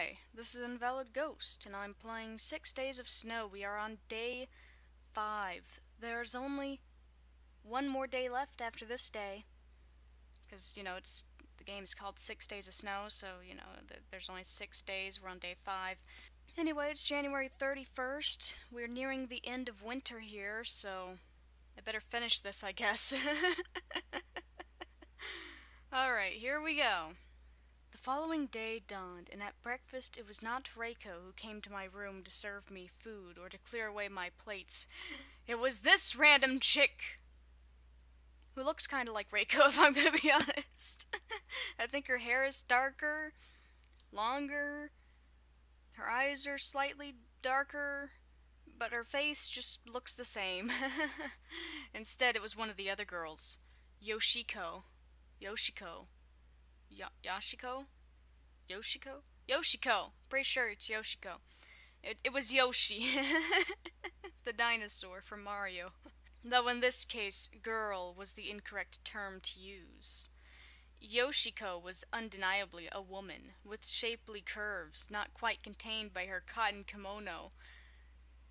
Hi, this is Invalid Ghost, and I'm playing 6 Days of Snow. We are on day 5. There's only one more day left after this day, because, the game's called 6 Days of Snow, so, there's only 6 days. We're on day 5. Anyway, it's January 31st. We're nearing the end of winter here, so I better finish this, I guess. Alright, here we go. The following day dawned, and at breakfast it was not Reiko who came to my room to serve me food or to clear away my plates. It was this random chick! Who looks kind of like Reiko, if I'm gonna be honest. I think her hair is darker, longer, her eyes are slightly darker, but her face just looks the same. Instead, it was one of the other girls. Yoshiko. Yashiko? Yoshiko? Yoshiko! Pretty sure it's Yoshiko. It was Yoshi. The dinosaur from Mario. Though in this case, girl was the incorrect term to use. Yoshiko was undeniably a woman, with shapely curves, not quite contained by her cotton kimono.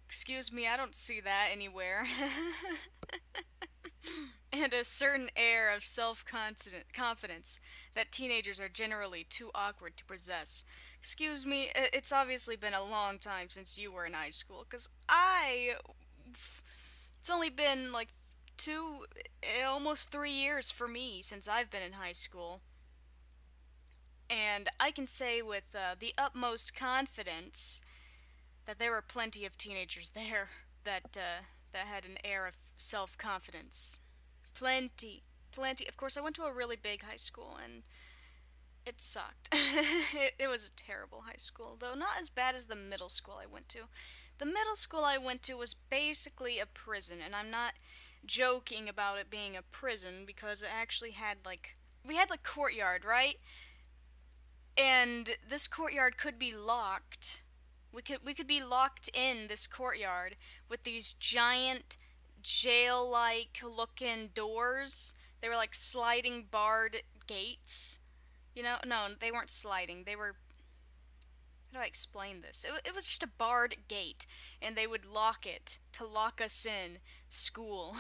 Excuse me, I don't see that anywhere. And a certain air of self-confidence that teenagers are generally too awkward to possess. Excuse me, it's obviously been a long time since you were in high school, because it's only been like almost 3 years for me since I've been in high school. And I can say with the utmost confidence that there were plenty of teenagers there that had an air of self-confidence. Plenty. Of course, I went to a really big high school, and it sucked. It was a terrible high school, though not as bad as the middle school I went to. The middle school I went to was basically a prison, and I'm not joking about it being a prison, because it actually had, we had, courtyard, right? And this courtyard could be locked. We could be locked in this courtyard with these giant jail-like looking doors. They were like sliding barred gates. No, they weren't sliding. They were... How do I explain this? It was just a barred gate, and they would lock it to lock us in school.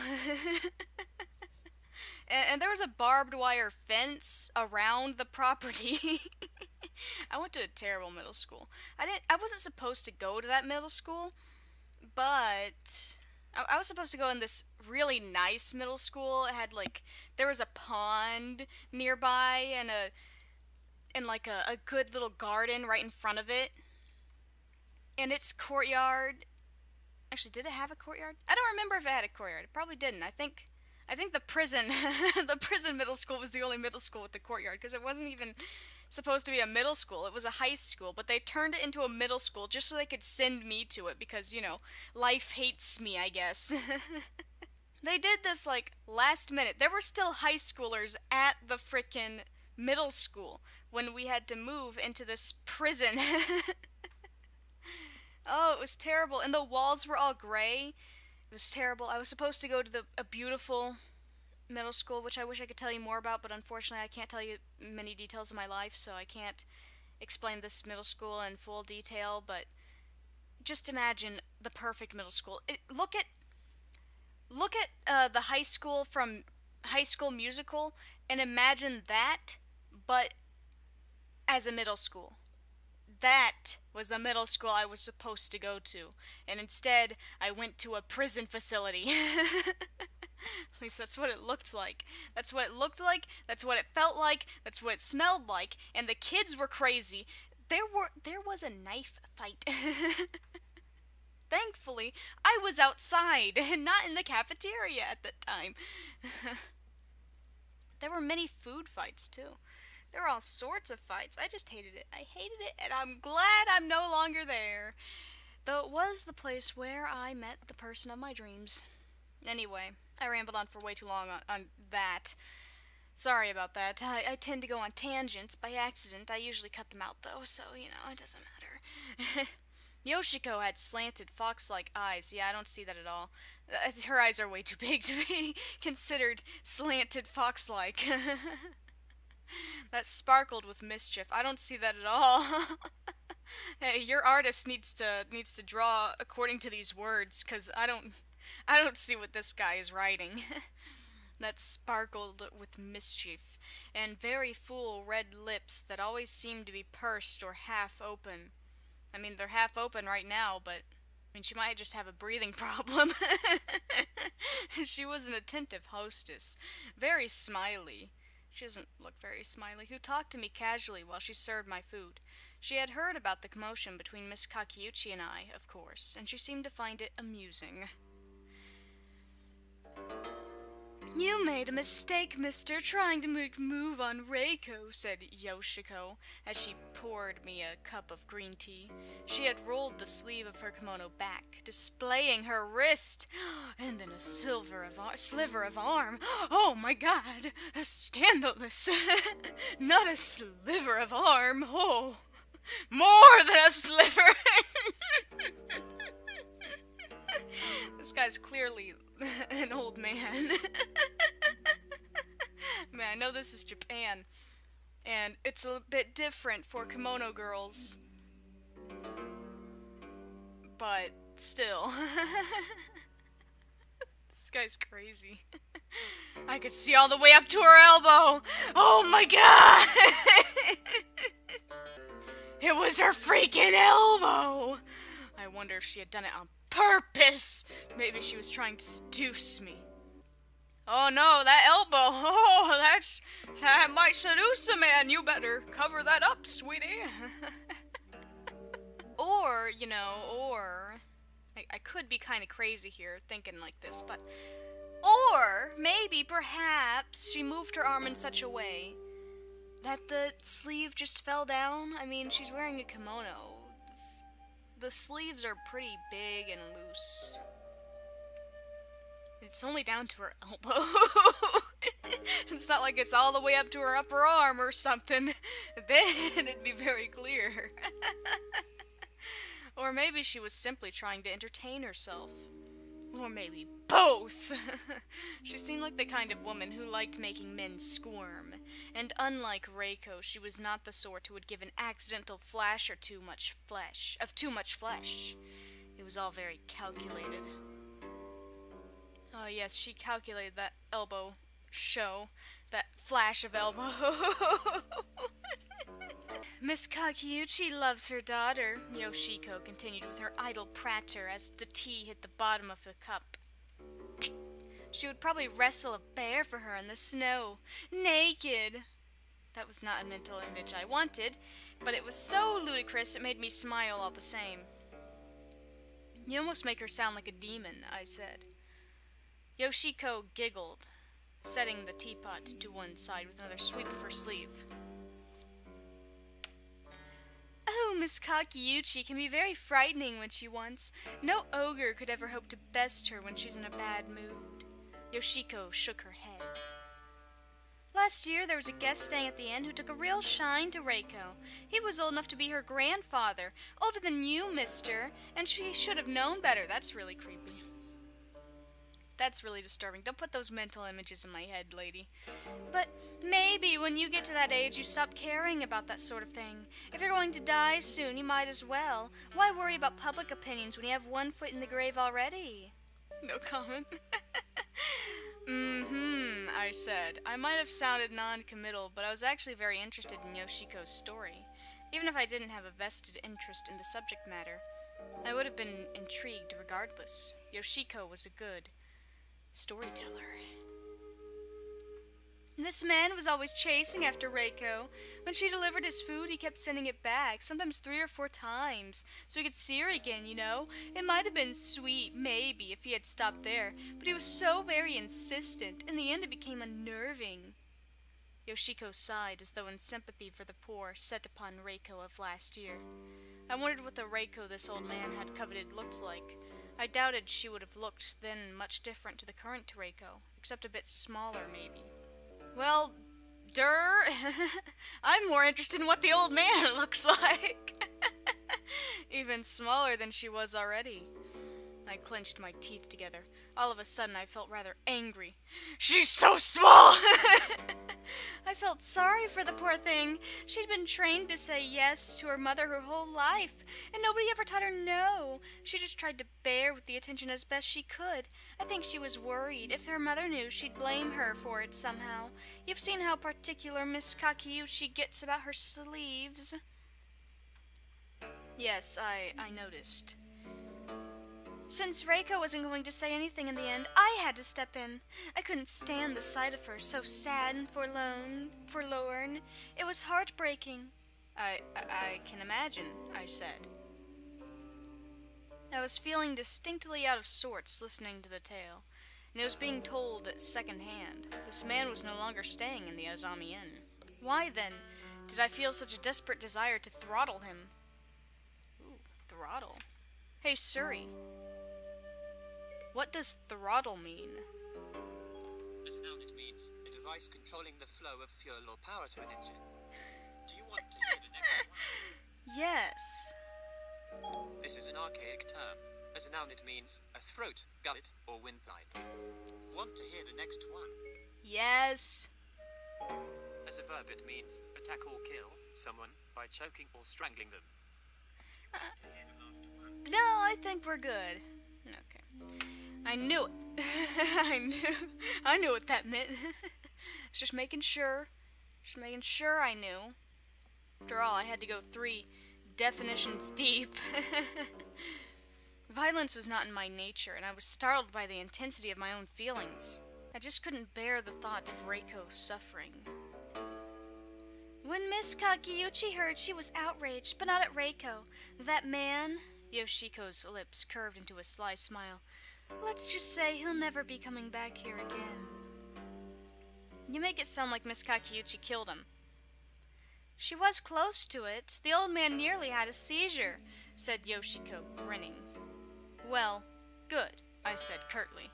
and there was a barbed wire fence around the property. I went to a terrible middle school. I wasn't supposed to go to that middle school, but I was supposed to go in this really nice middle school. It had there was a pond nearby and a good little garden right in front of it. And its courtyard, actually, did it have a courtyard? I don't remember if it had a courtyard. It probably didn't. I think the prison, the prison middle school was the only middle school with the courtyard, because it wasn't even supposed to be a middle school. It was a high school, but they turned it into a middle school just so they could send me to it, because, life hates me, I guess. They did this, last minute. There were still high schoolers at the frickin' middle school when we had to move into this prison. Oh, it was terrible, and the walls were all gray. It was terrible. I was supposed to go to a beautiful middle school, which I wish I could tell you more about, but unfortunately I can't tell you many details of my life, so I can't explain this middle school in full detail, but just imagine the perfect middle school. Look at the high school from High School Musical, and imagine that, but as a middle school. That was the middle school I was supposed to go to, and instead I went to a prison facility. At least that's what it looked like. That's what it looked like, that's what it felt like, that's what it smelled like, and the kids were crazy. There was a knife fight. Thankfully, I was outside and not in the cafeteria at the time. There were many food fights, too. There were all sorts of fights. I just hated it. I hated it, and I'm glad I'm no longer there. Though it was the place where I met the person of my dreams. Anyway, I rambled on for way too long on that. Sorry about that. I tend to go on tangents by accident. I usually cut them out, though, so, it doesn't matter. Yoshiko had slanted fox-like eyes. Yeah, I don't see that at all. Her eyes are way too big to be considered slanted fox-like. That sparkled with mischief. I don't see that at all. Hey, your artist needs to draw according to these words, 'cause I don't see what this guy is writing. That sparkled with mischief, and very full red lips that always seemed to be pursed or half open. I mean, they're half open right now, but I mean, she might just have a breathing problem. She was an attentive hostess, very smiley. She doesn't look very smiley, who talked to me casually while she served my food. She had heard about the commotion between Miss Kakiuchi and I, of course, and she seemed to find it amusing. You made a mistake, mister, trying to make a move on Reiko, said Yoshiko, as she poured me a cup of green tea. She had rolled the sleeve of her kimono back, displaying her wrist, and then a sliver of arm. Oh my god, scandalous. Not a sliver of arm, oh, more than a sliver. This guy's clearly an old man. I mean, I know this is Japan, and it's a bit different for kimono girls, but still. This guy's crazy. I could see all the way up to her elbow. Oh my god! It was her freaking elbow! I wonder if she had done it on purpose. Maybe she was trying to seduce me. Oh no, that elbow. Oh, that might seduce a man. You better cover that up, sweetie. Or, I could be kind of crazy here thinking like this, but or maybe perhaps she moved her arm in such a way that the sleeve just fell down. I mean, she's wearing a kimono. The sleeves are pretty big and loose. It's only down to her elbow. It's not like it's all the way up to her upper arm or something. Then it'd be very clear. Or maybe she was simply trying to entertain herself. Or maybe both. She seemed like the kind of woman who liked making men squirm. And unlike Reiko, she was not the sort who would give an accidental flash or too much flesh. It was all very calculated. Oh yes, she calculated that elbow show. That flash of elbow. Miss Kakiuchi loves her daughter, Yoshiko continued with her idle pratter as the tea hit the bottom of the cup. She would probably wrestle a bear for her in the snow, naked. That was not a mental image I wanted, but it was so ludicrous it made me smile all the same. You almost make her sound like a demon, I said. Yoshiko giggled, setting the teapot to one side with another sweep of her sleeve. Oh, Miss Kakiuchi can be very frightening when she wants. No ogre could ever hope to best her when she's in a bad mood. Yoshiko shook her head. Last year there was a guest staying at the inn who took a real shine to Reiko. He was old enough to be her grandfather, older than you, mister, and she should have known better. That's really creepy. That's really disturbing. Don't put those mental images in my head, lady. But maybe when you get to that age, you stop caring about that sort of thing. If you're going to die soon, you might as well. Why worry about public opinions when you have one foot in the grave already? No comment. I said. I might have sounded non-committal, but I was actually very interested in Yoshiko's story. Even if I didn't have a vested interest in the subject matter, I would have been intrigued regardless. Yoshiko was a good storyteller. This man was always chasing after Reiko. When she delivered his food, he kept sending it back, sometimes 3 or 4 times, so he could see her again, you know. It might have been sweet, maybe, if he had stopped there, but he was so very insistent. In the end, it became unnerving. Yoshiko sighed as though in sympathy for the poor set upon Reiko of last year. I wondered what the Reiko this old man had coveted looked like. I doubted she would have looked then much different to the current Reiko, except a bit smaller, maybe. Well, I'm more interested in what the old man looks like. Even smaller than she was already. I clenched my teeth together. All of a sudden, I felt rather angry. She's so small! I felt sorry for the poor thing. She'd been trained to say yes to her mother her whole life, and nobody ever taught her no. She just tried to bear with the attention as best she could. I think she was worried. If her mother knew, she'd blame her for it somehow. You've seen how particular Miss Kakeuchi gets about her sleeves. Yes, I noticed. Since Reiko wasn't going to say anything in the end, I had to step in. I couldn't stand the sight of her, so sad and forlorn. It was heartbreaking. I can imagine, I said. I was feeling distinctly out of sorts listening to the tale, and it was being told secondhand. This man was no longer staying in the Azami Inn. Why, then, did I feel such a desperate desire to throttle him? Ooh, throttle. Hey, Suri. What does throttle mean? As a noun, it means a device controlling the flow of fuel or power to an engine. Do you want to hear the next one? Yes. This is an archaic term. As a noun, it means a throat, gullet, or windpipe. Want to hear the next one? Yes. As a verb, it means attack or kill someone by choking or strangling them. Do you want to hear the last one? No, I think we're good. Okay. I knew it. I knew what that meant. It's just making sure. Just making sure I knew. After all, I had to go 3 definitions deep. Violence was not in my nature, and I was startled by the intensity of my own feelings. I just couldn't bear the thought of Reiko suffering. When Miss Kakeuchi heard, she was outraged, but not at Reiko. That man... Yoshiko's lips curved into a sly smile. Let's just say he'll never be coming back here again. You make it sound like Miss Kakeuchi killed him. She was close to it. The old man nearly had a seizure, said Yoshiko, grinning. Well, good, I said curtly.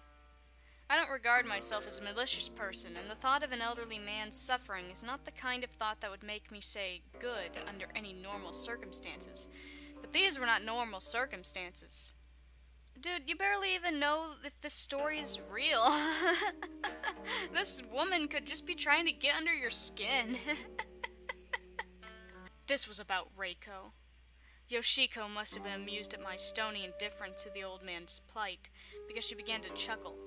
I don't regard myself as a malicious person, and the thought of an elderly man suffering is not the kind of thought that would make me say good under any normal circumstances. But these were not normal circumstances. Dude, you barely even know if this story is real. This woman could just be trying to get under your skin. This was about Reiko. Yoshiko must have been amused at my stony indifference to the old man's plight, because she began to chuckle.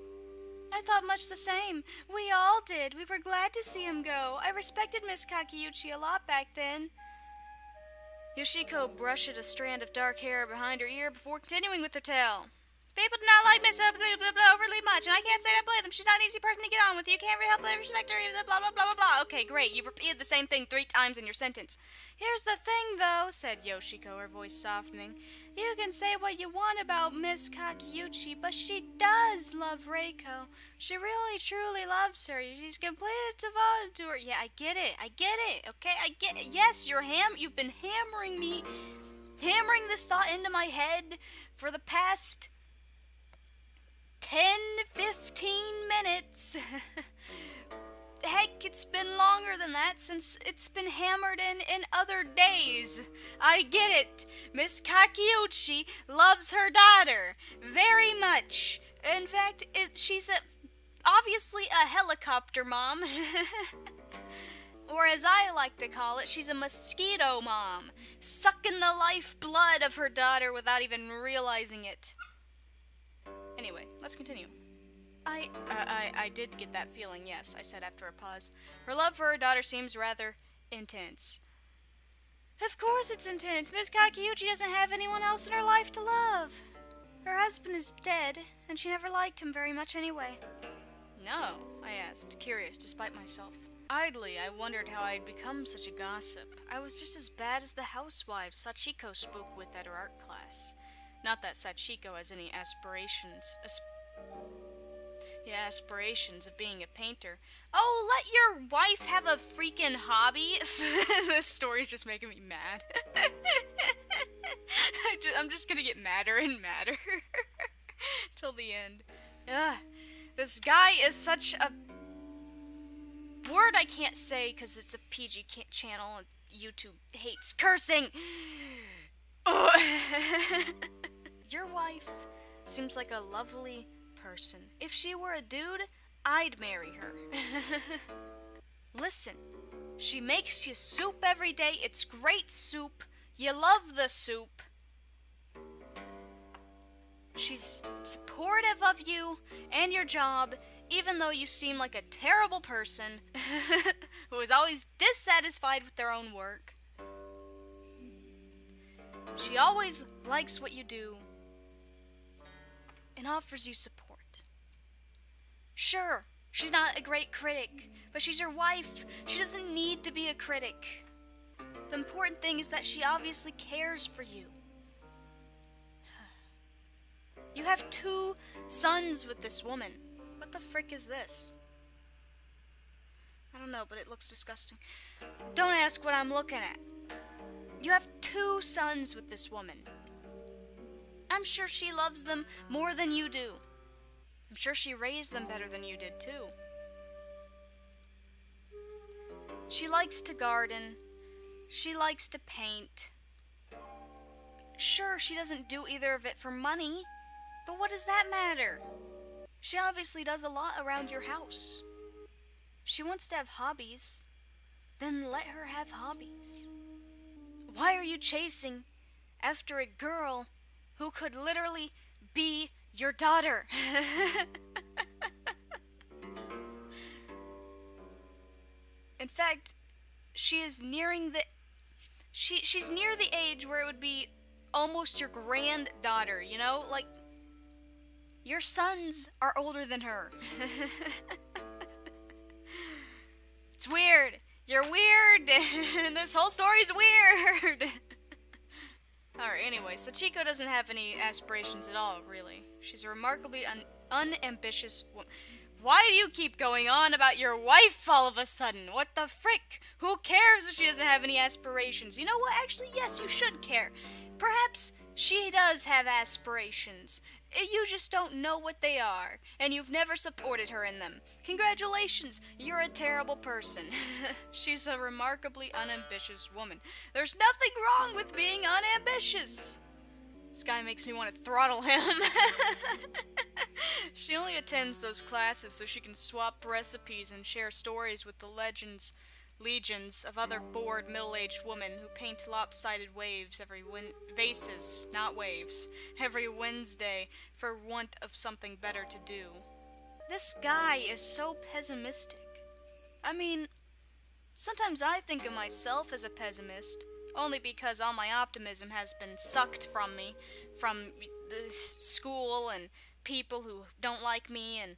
I thought much the same. We all did. We were glad to see him go. I respected Miss Kakeuchi a lot back then. Yoshiko brushed a strand of dark hair behind her ear before continuing with her tale. People do not like Miss overly much, and I can't say I blame them. She's not an easy person to get on with. You can't really help but respect her, blah, blah, blah, blah, blah. Okay, great. You repeated the same thing 3 times in your sentence. Here's the thing, though, said Yoshiko, her voice softening. You can say what you want about Miss Kakeuchi, but she does love Reiko. She really, truly loves her. She's completely devoted to her. Yeah, I get it. Okay, I get it. Yes, you've been hammering this thought into my head for the past 10-15 minutes. Heck, it's been longer than that since it's been hammered in other days. I get it. Miss Kakeuchi loves her daughter very much. In fact, she's obviously a helicopter mom. Or as I like to call it, she's a mosquito mom, sucking the lifeblood of her daughter without even realizing it. Anyway, let's continue. I did get that feeling, yes, I said after a pause. Her love for her daughter seems rather intense. Of course it's intense. Miss Kakeuchi doesn't have anyone else in her life to love. Her husband is dead, and she never liked him very much anyway. No, I asked, curious despite myself. Idly, I wondered how I had become such a gossip. I was just as bad as the housewives Sachiko spoke with at her art class. Not that Sachiko has any aspirations of being a painter. Oh, let your wife have a freaking hobby. This story's just making me mad. I'm just gonna get madder and madder. Till the end. Ugh. This guy is such a word I can't say because it's a PG channel and YouTube hates cursing. Your wife seems like a lovely person. If she were a dude, I'd marry her. Listen, she makes you soup every day. It's great soup. You love the soup. She's supportive of you and your job, even though you seem like a terrible person who is always dissatisfied with their own work. She always likes what you do and offers you support. Sure, she's not a great critic, but she's your wife. She doesn't need to be a critic. The important thing is that she obviously cares for you. You have 2 sons with this woman. What the frick is this? I don't know, but it looks disgusting. Don't ask what I'm looking at. You have 2 sons with this woman. I'm sure she loves them more than you do. I'm sure she raised them better than you did, too. She likes to garden. She likes to paint. Sure, she doesn't do either of it for money, but what does that matter? She obviously does a lot around your house. If she wants to have hobbies, then let her have hobbies. Why are you chasing after a girl who could literally be your daughter? In fact, she's near the age where it would be almost your granddaughter, you know? Like, your sons are older than her. It's weird. You're weird. This whole story's weird. Alright, anyway, Sachiko doesn't have any aspirations at all, really. She's a remarkably unambitious woman. Why do you keep going on about your wife all of a sudden? What the frick? Who cares if she doesn't have any aspirations? You know what? Actually, yes, you should care. Perhaps she does have aspirations. You just don't know what they are, and you've never supported her in them. Congratulations, you're a terrible person. She's a remarkably unambitious woman. There's nothing wrong with being unambitious. This guy makes me want to throttle him. She only attends those classes so she can swap recipes and share stories with the legions of other bored middle-aged women who paint lopsided vases, not waves, every Wednesday for want of something better to do. This guy is so pessimistic. I mean, sometimes I think of myself as a pessimist, only because all my optimism has been sucked from me, from the school and people who don't like me and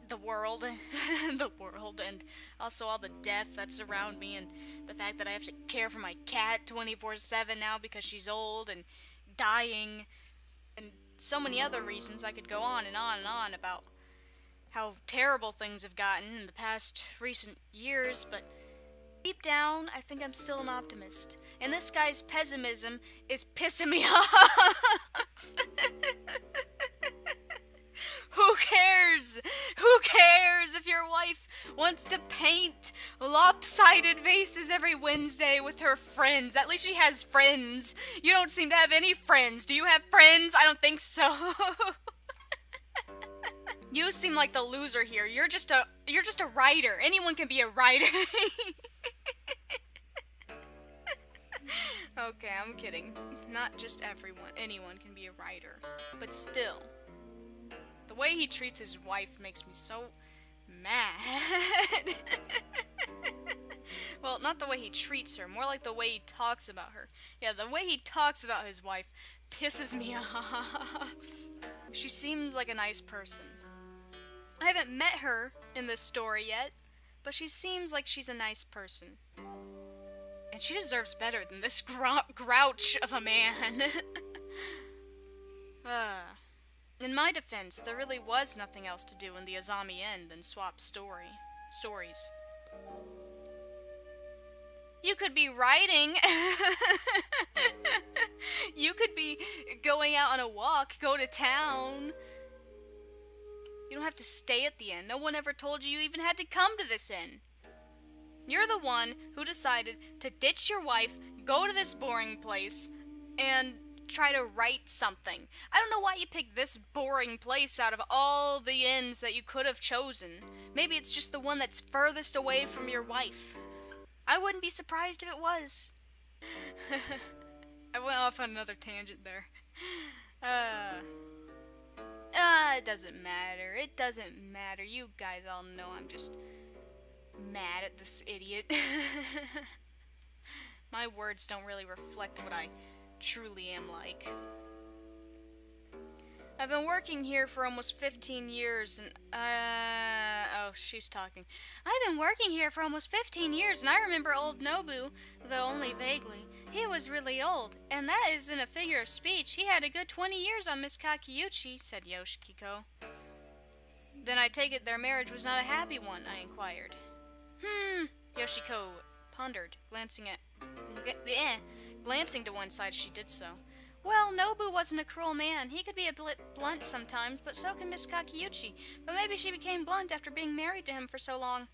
the world, and also all the death that's around me, and the fact that I have to care for my cat 24/7 now because she's old and dying, and so many other reasons. I could go on and on and on about how terrible things have gotten in the past recent years, but deep down, I think I'm still an optimist, and this guy's pessimism is pissing me off. Who cares? Who cares if your wife wants to paint lopsided vases every Wednesday with her friends? At least she has friends. You don't seem to have any friends. Do you have friends? I don't think so. You seem like the loser here. You're just a writer. Anyone can be a writer. Okay, I'm kidding. Not just everyone. Anyone can be a writer. But still, the way he treats his wife makes me so mad. Well, not the way he treats her, more like the way he talks about her. Yeah, the way he talks about his wife pisses me off. She seems like a nice person. I haven't met her in this story yet, but she seems like she's a nice person. And she deserves better than this grouch of a man. In my defense, there really was nothing else to do in the Azami end than swap stories. You could be writing. You could be going out on a walk, go to town. You don't have to stay at the inn. No one ever told you even had to come to this inn. You're the one who decided to ditch your wife, go to this boring place, and try to write something. I don't know why you picked this boring place out of all the inns that you could have chosen. Maybe it's just the one that's furthest away from your wife. I wouldn't be surprised if it was. I went off on another tangent there. It doesn't matter. It doesn't matter. You guys all know I'm just mad at this idiot. My words don't really reflect what I truly am like. I've been working here for almost 15 years and, oh, she's talking. I've been working here for almost 15 years and I remember old Nobu, though only vaguely. He was really old, and that isn't a figure of speech. He had a good 20 years on Miss Kakiyuchi, said Yoshiko. Then I take it their marriage was not a happy one, I inquired. Yoshiko pondered, glancing to one side as she did so. Well, Nobu wasn't a cruel man. He could be a bit blunt sometimes, but so can Miss Kakiyuchi. But maybe she became blunt after being married to him for so long.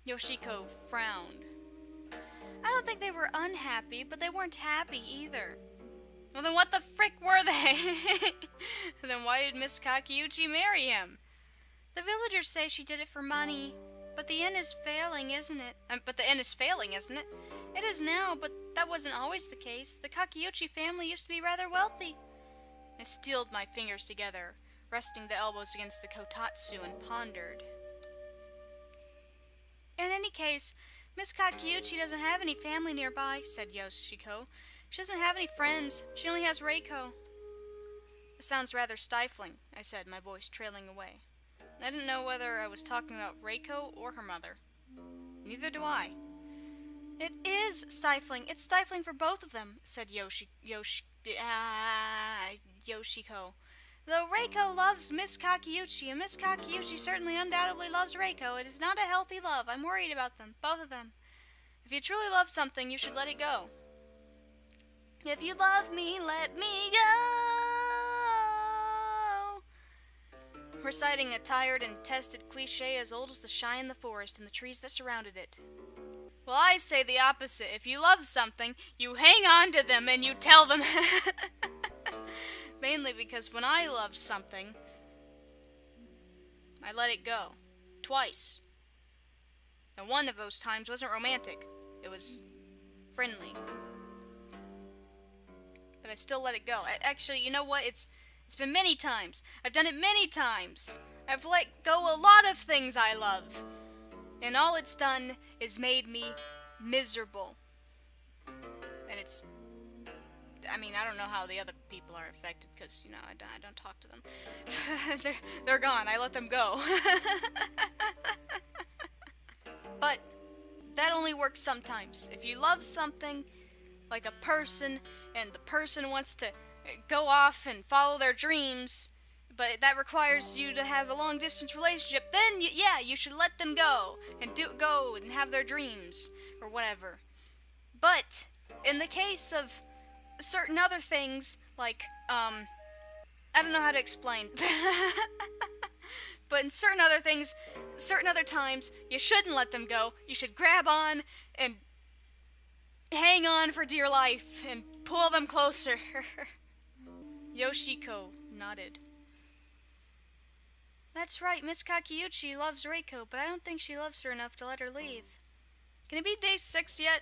Yoshiko frowned. I don't think they were unhappy, but they weren't happy either. Well, then what the frick were they? Then why did Miss Kakiyuchi marry him? The villagers say she did it for money. But the inn is failing, isn't it? It is now, but that wasn't always the case. The Kakiyuchi family used to be rather wealthy. I steeled my fingers together, resting the elbows against the kotatsu, and pondered. In any case, Miss Kakiyuchi doesn't have any family nearby, said Yoshiko. She doesn't have any friends. She only has Reiko. It sounds rather stifling, I said, my voice trailing away. I didn't know whether I was talking about Reiko or her mother. Neither do I. It is stifling. It's stifling for both of them, said Yoshiko. Though Reiko loves Miss Kakiyuchi, and Miss Kakiyuchi certainly undoubtedly loves Reiko, it is not a healthy love. I'm worried about them, both of them. If you truly love something, you should let it go. If you love me, let me go. Reciting a tired and tested cliche as old as the shy in the forest and the trees that surrounded it. Well, I say the opposite. If you love something, you hang on to them and you tell them. Mainly because when I loved something, I let it go. Twice. And one of those times wasn't romantic. It was friendly. But I still let it go. Actually, you know what? It's been many times. I've done it many times. I've let go a lot of things I love. And all it's done is made me miserable. And it's... I mean, I don't know how the other people are affected, because, you know, I don't talk to them. they're gone. I let them go. But that only works sometimes. If you love something, like a person, and the person wants to go off and follow their dreams, but that requires you to have a long-distance relationship, then, yeah, you should let them go and go and have their dreams, or whatever. But in the case of certain other things, like, I don't know how to explain. But in certain other things, certain other times, you shouldn't let them go. You should grab on and hang on for dear life and pull them closer. Yoshiko nodded. That's right, Miss Kakiyuchi loves Reiko, but I don't think she loves her enough to let her leave. Can it be day 6 yet?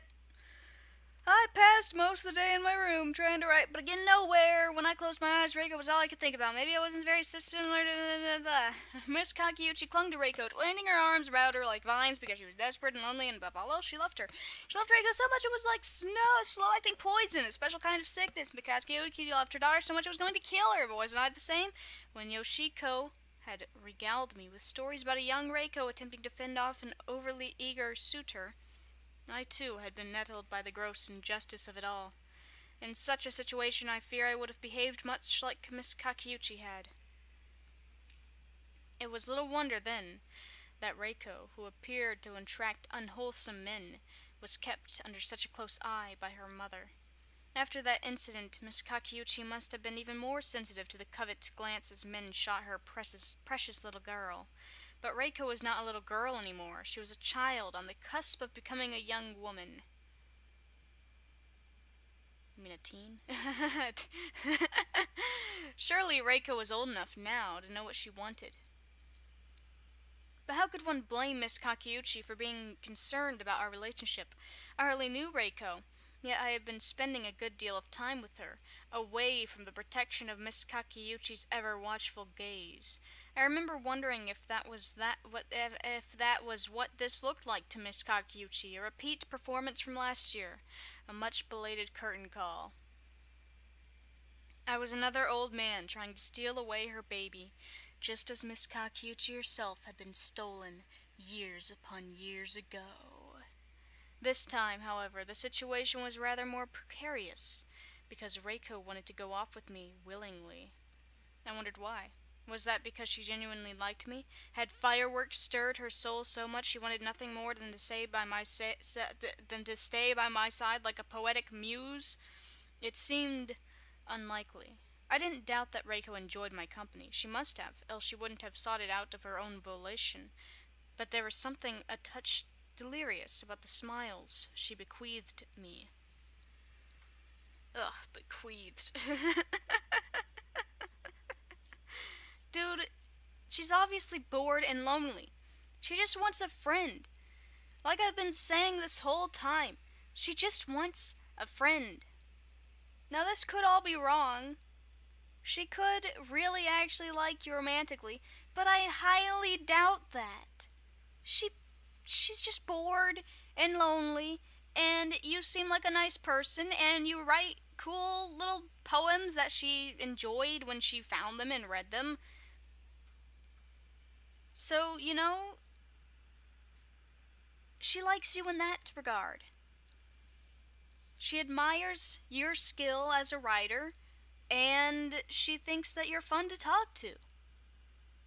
I passed most of the day in my room trying to write, but again nowhere. When I closed my eyes, Reiko was all I could think about. Maybe I wasn't very similar to... Miss Kakiyuchi clung to Reiko, twining her arms around her like vines because she was desperate and lonely, and above all else, she loved her. She loved Reiko so much it was like slow-acting poison, a special kind of sickness. But Kakiyuchi loved her daughter so much it was going to kill her, but wasn't I the same? When Yoshiko had regaled me with stories about a young Reiko attempting to fend off an overly eager suitor, I, too, had been nettled by the gross injustice of it all. In such a situation, I fear I would have behaved much like Miss Kakiyuchi had. It was little wonder, then, that Reiko, who appeared to attract unwholesome men, was kept under such a close eye by her mother. After that incident, Miss Kakiyuchi must have been even more sensitive to the covet glances men shot her precious little girl. But Reiko was not a little girl anymore. She was a child on the cusp of becoming a young woman. You mean a teen? Surely Reiko was old enough now to know what she wanted. But how could one blame Miss Kakeuchi for being concerned about our relationship? I hardly knew Reiko, yet I had been spending a good deal of time with her, away from the protection of Miss Kakeuchi's ever-watchful gaze. I remember wondering if that was what this looked like to Miss Kakeuchi, a repeat performance from last year, a much-belated curtain call. I was another old man trying to steal away her baby, just as Miss Kakeuchi herself had been stolen years upon years ago. This time, however, the situation was rather more precarious, because Reiko wanted to go off with me willingly. I wondered why. Was that because she genuinely liked me? Had fireworks stirred her soul so much she wanted nothing more than to stay by my side like a poetic muse? It seemed unlikely. I didn't doubt that Reiko enjoyed my company. She must have, else she wouldn't have sought it out of her own volition. But there was something a touch delirious about the smiles she bequeathed me. Ugh, bequeathed. Dude, she's obviously bored and lonely. She just wants a friend. Like I've been saying this whole time, she just wants a friend. Now this could all be wrong. She could really actually like you romantically, but I highly doubt that. She's just bored and lonely, and you seem like a nice person, and you write cool little poems that she enjoyed when she found them and read them. So, you know, she likes you in that regard. She admires your skill as a writer, and she thinks that you're fun to talk to.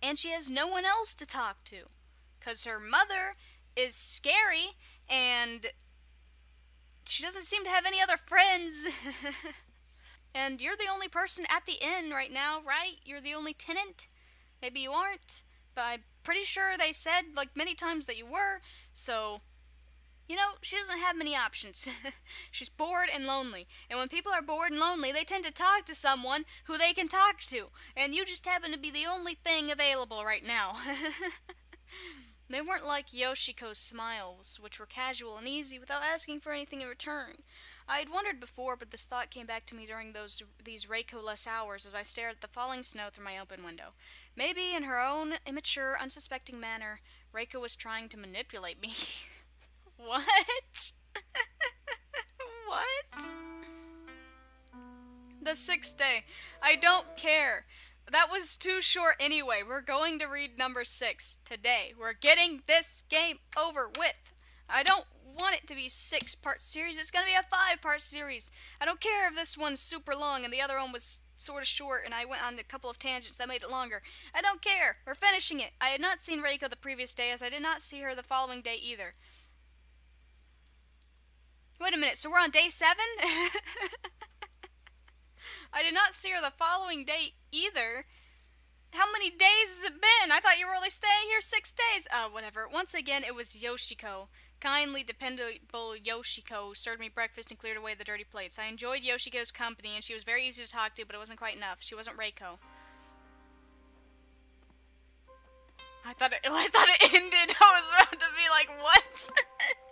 And she has no one else to talk to, 'cause her mother is scary, and she doesn't seem to have any other friends. And you're the only person at the inn right now, right? You're the only tenant? Maybe you aren't, but I'm pretty sure they said, like, many times that you were, so, you know, she doesn't have many options. She's bored and lonely, and when people are bored and lonely, they tend to talk to someone who they can talk to, and you just happen to be the only thing available right now. They weren't like Yoshiko's smiles, which were casual and easy without asking for anything in return. I had wondered before, but this thought came back to me during these Reiko-less hours as I stared at the falling snow through my open window. Maybe, in her own immature, unsuspecting manner, Reiko was trying to manipulate me. What? What? The 6th day. I don't care. That was too short anyway. We're going to read number 6 today. We're getting this game over with. I don't want it to be a 6-part series. It's going to be a 5-part series. I don't care if this one's super long and the other one was sort of short and I went on a couple of tangents that made it longer. I don't care. We're finishing it. I had not seen Reiko the previous day, as I did not see her the following day either. Wait a minute, so we're on day 7? I did not see her the following day either. How many days has it been? I thought you were only staying here 6 days. Whatever. Once again, it was Yoshiko. Kindly, dependable Yoshiko served me breakfast and cleared away the dirty plates. I enjoyed Yoshiko's company, and she was very easy to talk to, but it wasn't quite enough. She wasn't Reiko. I thought it ended. I was about to be like, what?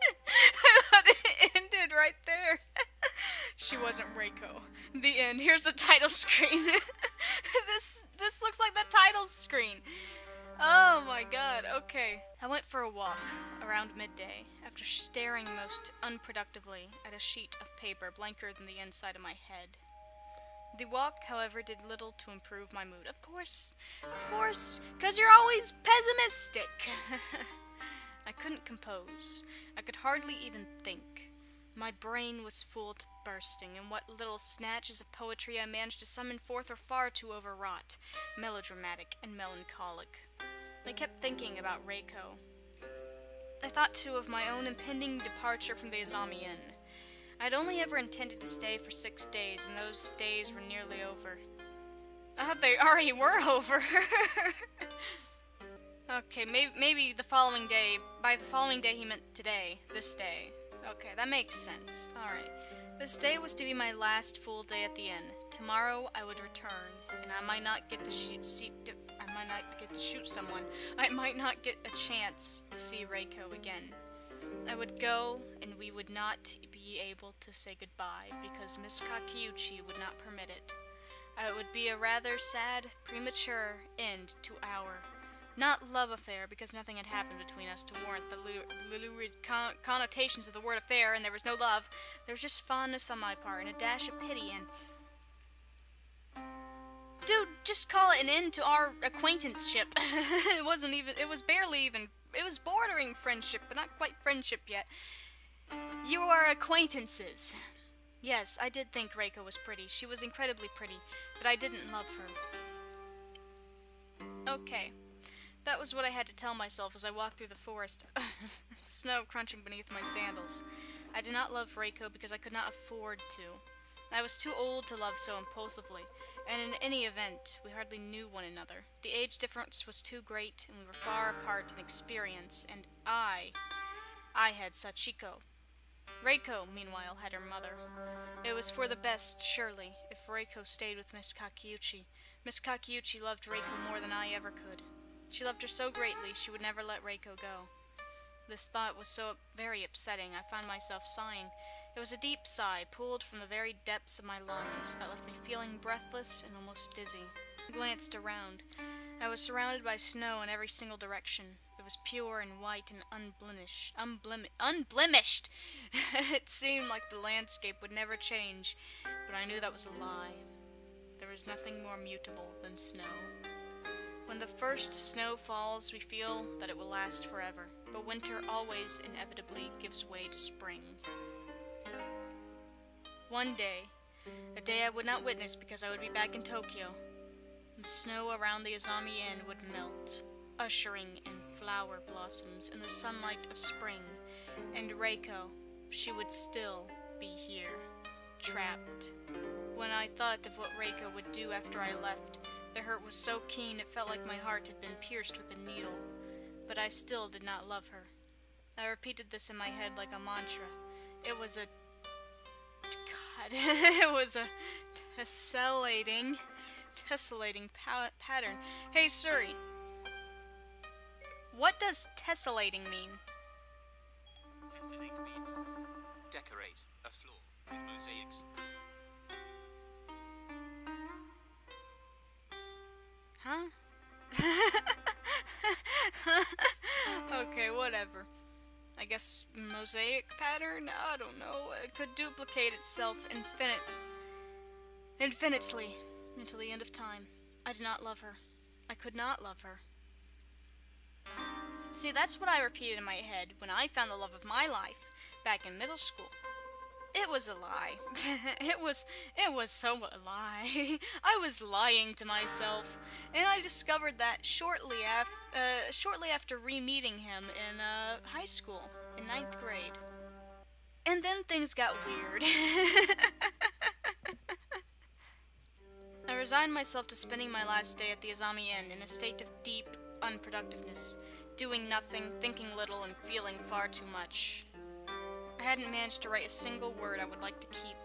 I thought it ended right there. She wasn't Reiko. The end. Here's the title screen. This looks like the title screen. Oh my god, okay. I went for a walk around midday after staring most unproductively at a sheet of paper blanker than the inside of my head. The walk, however, did little to improve my mood. Of course, 'cause you're always pessimistic. I couldn't compose. I could hardly even think. My brain was full to bursting, and what little snatches of poetry I managed to summon forth were far too overwrought, melodramatic, and melancholic. I kept thinking about Reiko. I thought, too, of my own impending departure from the Azami Inn. I had only ever intended to stay for 6 days, and those days were nearly over. I thought they already were over. Okay, maybe the following day. By the following day, he meant today. This day. Okay, that makes sense. Alright. This day was to be my last full day at the inn. Tomorrow I would return, and I might not get to shoot someone. I might not get a chance to see Reiko again. I would go, and we would not be able to say goodbye because Miss Kakiuchi would not permit it. It would be a rather sad, premature end to our not love affair, because nothing had happened between us to warrant the lurid connotations of the word affair, and there was no love. There was just fondness on my part, and a dash of pity, and... Dude, just call it an end to our acquaintanceship. It was bordering friendship, but not quite friendship yet. You are acquaintances. Yes, I did think Reiko was pretty. She was incredibly pretty, but I didn't love her. Okay. That was what I had to tell myself as I walked through the forest, snow crunching beneath my sandals. I did not love Reiko because I could not afford to. I was too old to love so impulsively, and in any event, we hardly knew one another. The age difference was too great, and we were far apart in experience, and I had Sachiko. Reiko, meanwhile, had her mother. It was for the best, surely, if Reiko stayed with Miss Kakiuchi. Miss Kakiuchi loved Reiko more than I ever could. She loved her so greatly, she would never let Reiko go. This thought was so very upsetting, I found myself sighing. It was a deep sigh, pulled from the very depths of my lungs, that left me feeling breathless and almost dizzy. I glanced around. I was surrounded by snow in every single direction. It was pure and white and unblemished! It seemed like the landscape would never change, but I knew that was a lie. There was nothing more mutable than snow. When the first snow falls, we feel that it will last forever, but winter always inevitably gives way to spring. One day, a day I would not witness because I would be back in Tokyo, the snow around the Azami Inn would melt, ushering in flower blossoms in the sunlight of spring, and Reiko, she would still be here, trapped. When I thought of what Reiko would do after I left, the hurt was so keen it felt like my heart had been pierced with a needle. But I still did not love her. I repeated this in my head like a mantra. It was a... God, it was a tessellating pattern. Hey, Suri. What does tessellating mean? Tessellate means decorate a floor with mosaics. Huh? Okay, whatever. I guess mosaic pattern? I don't know. It could duplicate itself infinitely until the end of time. I did not love her. I could not love her. See, that's what I repeated in my head when I found the love of my life back in middle school. It was a lie. It was so a lie. I was lying to myself, and I discovered that shortly after re-meeting him in high school, in 9th grade. And then things got weird. I resigned myself to spending my last day at the Azami Inn in a state of deep unproductiveness, doing nothing, thinking little, and feeling far too much. I hadn't managed to write a single word I would like to keep,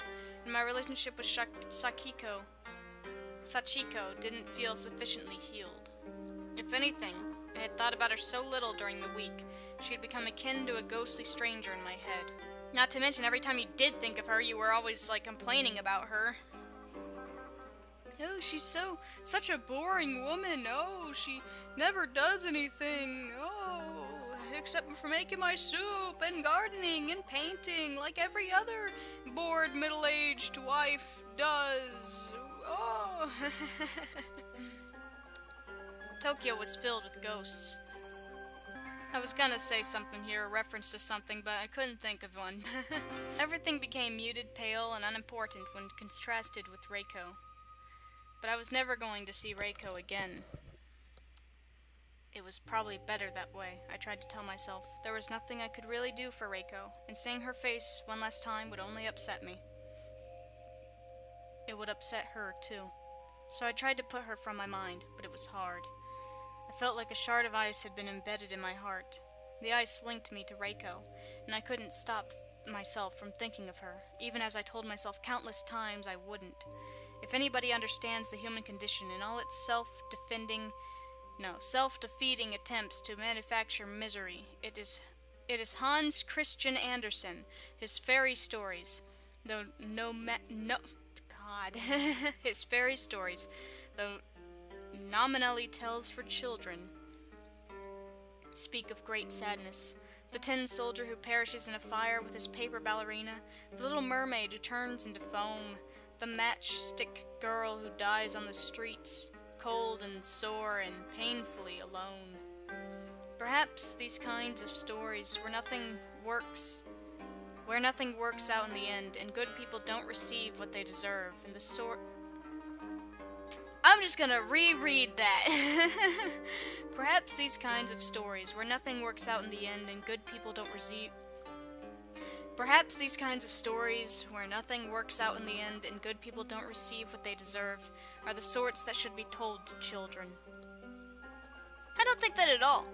and my relationship with Sachiko didn't feel sufficiently healed. If anything, I had thought about her so little during the week, she had become akin to a ghostly stranger in my head. Not to mention, every time you did think of her, you were always, complaining about her. Oh, she's such a boring woman. Oh, she never does anything. Oh, except for making my soup and gardening and painting like every other bored middle-aged wife does. Oh. Tokyo was filled with ghosts. I was gonna say something here, a reference to something, but I couldn't think of one. Everything became muted, pale, and unimportant when contrasted with Reiko. But I was never going to see Reiko again. It was probably better that way, I tried to tell myself. There was nothing I could really do for Reiko, and seeing her face one last time would only upset me. It would upset her, too. So I tried to put her from my mind, but it was hard. I felt like a shard of ice had been embedded in my heart. The ice linked me to Reiko, and I couldn't stop myself from thinking of her, even as I told myself countless times I wouldn't. If anybody understands the human condition in all its self-defeating attempts to manufacture misery, it is Hans Christian Andersen, his fairy stories, his fairy stories, though nominally tales for children, speak of great sadness. The tin soldier who perishes in a fire with his paper ballerina, the little mermaid who turns into foam, the matchstick girl who dies on the streets, cold and sore and painfully alone. Perhaps these kinds of stories where nothing works out in the end, and good people don't receive what they deserve, and the sort... I'm just gonna reread that. Perhaps these kinds of stories where nothing works out in the end and good people don't receive... Perhaps these kinds of stories where nothing works out in the end and good people don't receive what they deserve are the sorts that should be told to children. I don't think that at all.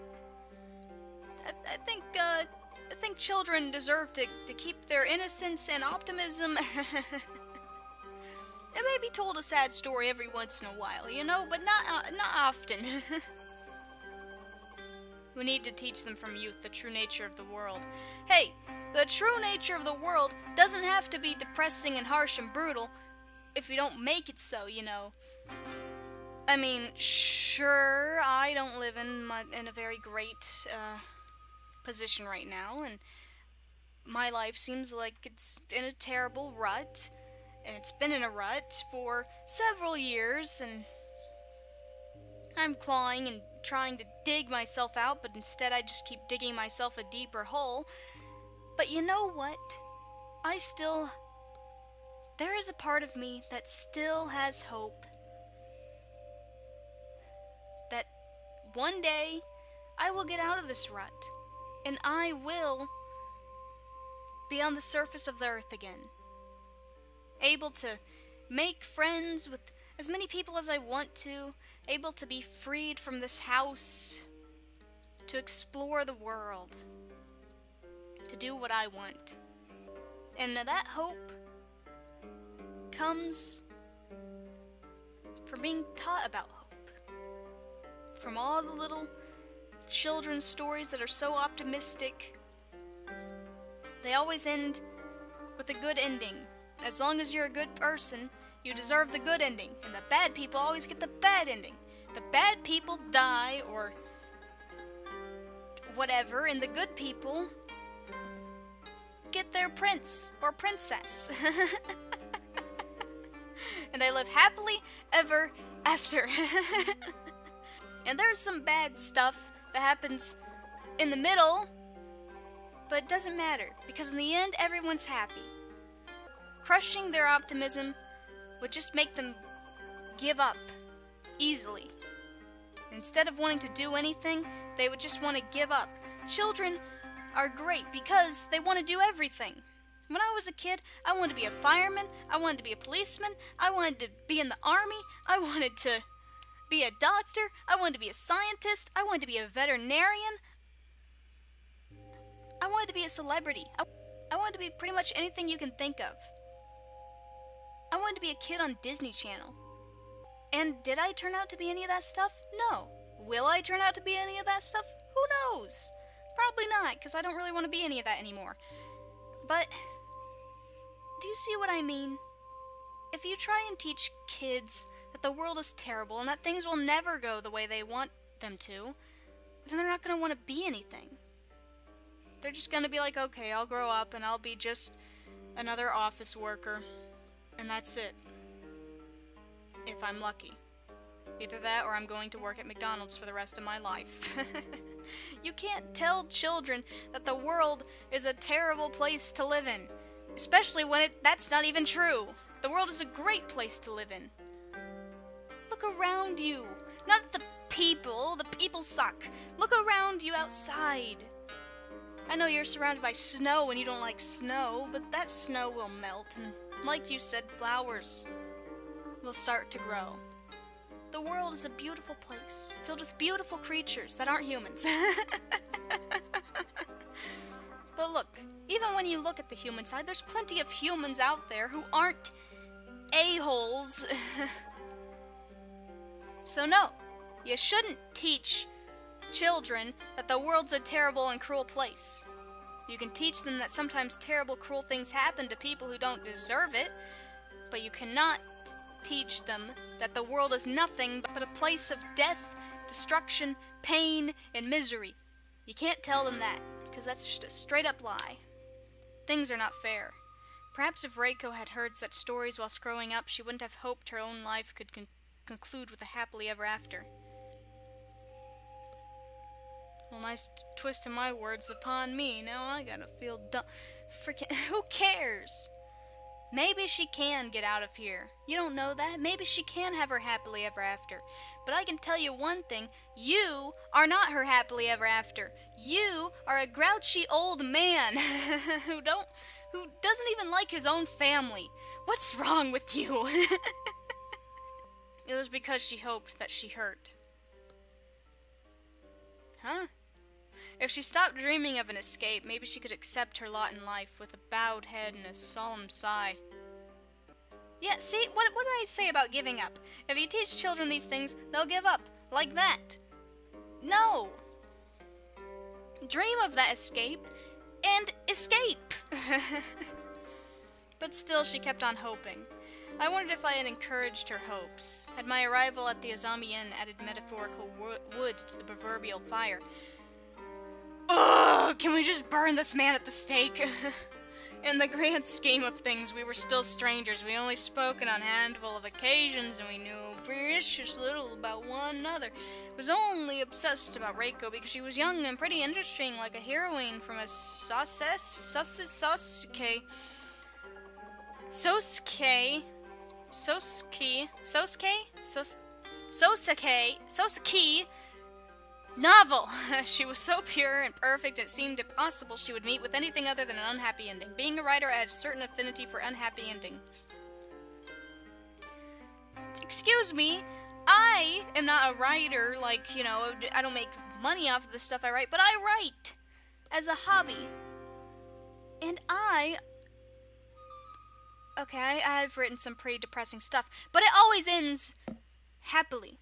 I think children deserve to keep their innocence and optimism. It may be told a sad story every once in a while, you know, but not often. We need to teach them from youth the true nature of the world. Hey, the true nature of the world doesn't have to be depressing and harsh and brutal if we don't make it so, you know. I mean, sure, I don't live in a very great position right now, and my life seems like it's in a terrible rut, and it's been in a rut for several years, and I'm clawing and trying to dig myself out, but instead I just keep digging myself a deeper hole. But you know what? There is a part of me that still has hope. That one day I will get out of this rut, and I will be on the surface of the earth again, able to make friends with as many people as I want to, able to be freed from this house, to explore the world, to do what I want. And that hope comes from being taught about hope. From all the little children's stories that are so optimistic, they always end with a good ending. As long as you're a good person, you deserve the good ending, and the bad people always get the bad ending. The bad people die, or whatever, and the good people get their prince or princess. And they live happily ever after. And there's some bad stuff that happens in the middle, but it doesn't matter, because in the end, everyone's happy. Crushing their optimism would just make them give up easily. Instead of wanting to do anything, they would just want to give up. Children are great because they want to do everything. When I was a kid, I wanted to be a fireman, I wanted to be a policeman, I wanted to be in the army, I wanted to be a doctor, I wanted to be a scientist, I wanted to be a veterinarian, I wanted to be a celebrity, I wanted to be pretty much anything you can think of. I wanted to be a kid on Disney Channel. And did I turn out to be any of that stuff? No. Will I turn out to be any of that stuff? Who knows? Probably not, because I don't really want to be any of that anymore. But, do you see what I mean? If you try and teach kids that the world is terrible and that things will never go the way they want them to, then they're not going to want to be anything. They're just going to be like, okay, I'll grow up and I'll be just another office worker. And that's it. If I'm lucky. Either that or I'm going to work at McDonald's for the rest of my life. You can't tell children that the world is a terrible place to live in. Especially when that's not even true. The world is a great place to live in. Look around you. Not the people. The people suck. Look around you outside. I know you're surrounded by snow and you don't like snow, but that snow will melt, and like you said, flowers will start to grow. The world is a beautiful place, filled with beautiful creatures that aren't humans. But look, even when you look at the human side, there's plenty of humans out there who aren't a-holes. So no, you shouldn't teach children that the world's a terrible and cruel place. You can teach them that sometimes terrible, cruel things happen to people who don't deserve it, but you cannot teach them that the world is nothing but a place of death, destruction, pain, and misery. You can't tell them that, because that's just a straight-up lie. Things are not fair. Perhaps if Reiko had heard such stories while growing up, she wouldn't have hoped her own life could conclude with a happily ever after. Well, nice twist to my words upon me. Now I gotta feel dumb. Freaking, who cares? Maybe she can get out of here. You don't know that. Maybe she can have her happily ever after. But I can tell you one thing. You are not her happily ever after. You are a grouchy old man who doesn't even like his own family. What's wrong with you? It was because she hoped that she hurt. Huh? If she stopped dreaming of an escape, maybe she could accept her lot in life with a bowed head and a solemn sigh. Yeah, see, what did I say about giving up? If you teach children these things, they'll give up. Like that. No! Dream of that escape, and escape! But still, she kept on hoping. I wondered if I had encouraged her hopes. Had my arrival at the Azami Inn added metaphorical wood to the proverbial fire? Ugh! Can we just burn this man at the stake? In the grand scheme of things, we were still strangers. We only spoke on a handful of occasions, and we knew precious little about one another. I was only obsessed about Reiko because she was young and pretty interesting, like a heroine from a Soseki novel. She was so pure and perfect it seemed impossible she would meet with anything other than an unhappy ending. Being a writer, I had a certain affinity for unhappy endings. Excuse me, I am not a writer, like, you know, I don't make money off of the stuff I write, but I write as a hobby. And okay, I've written some pretty depressing stuff, but it always ends happily.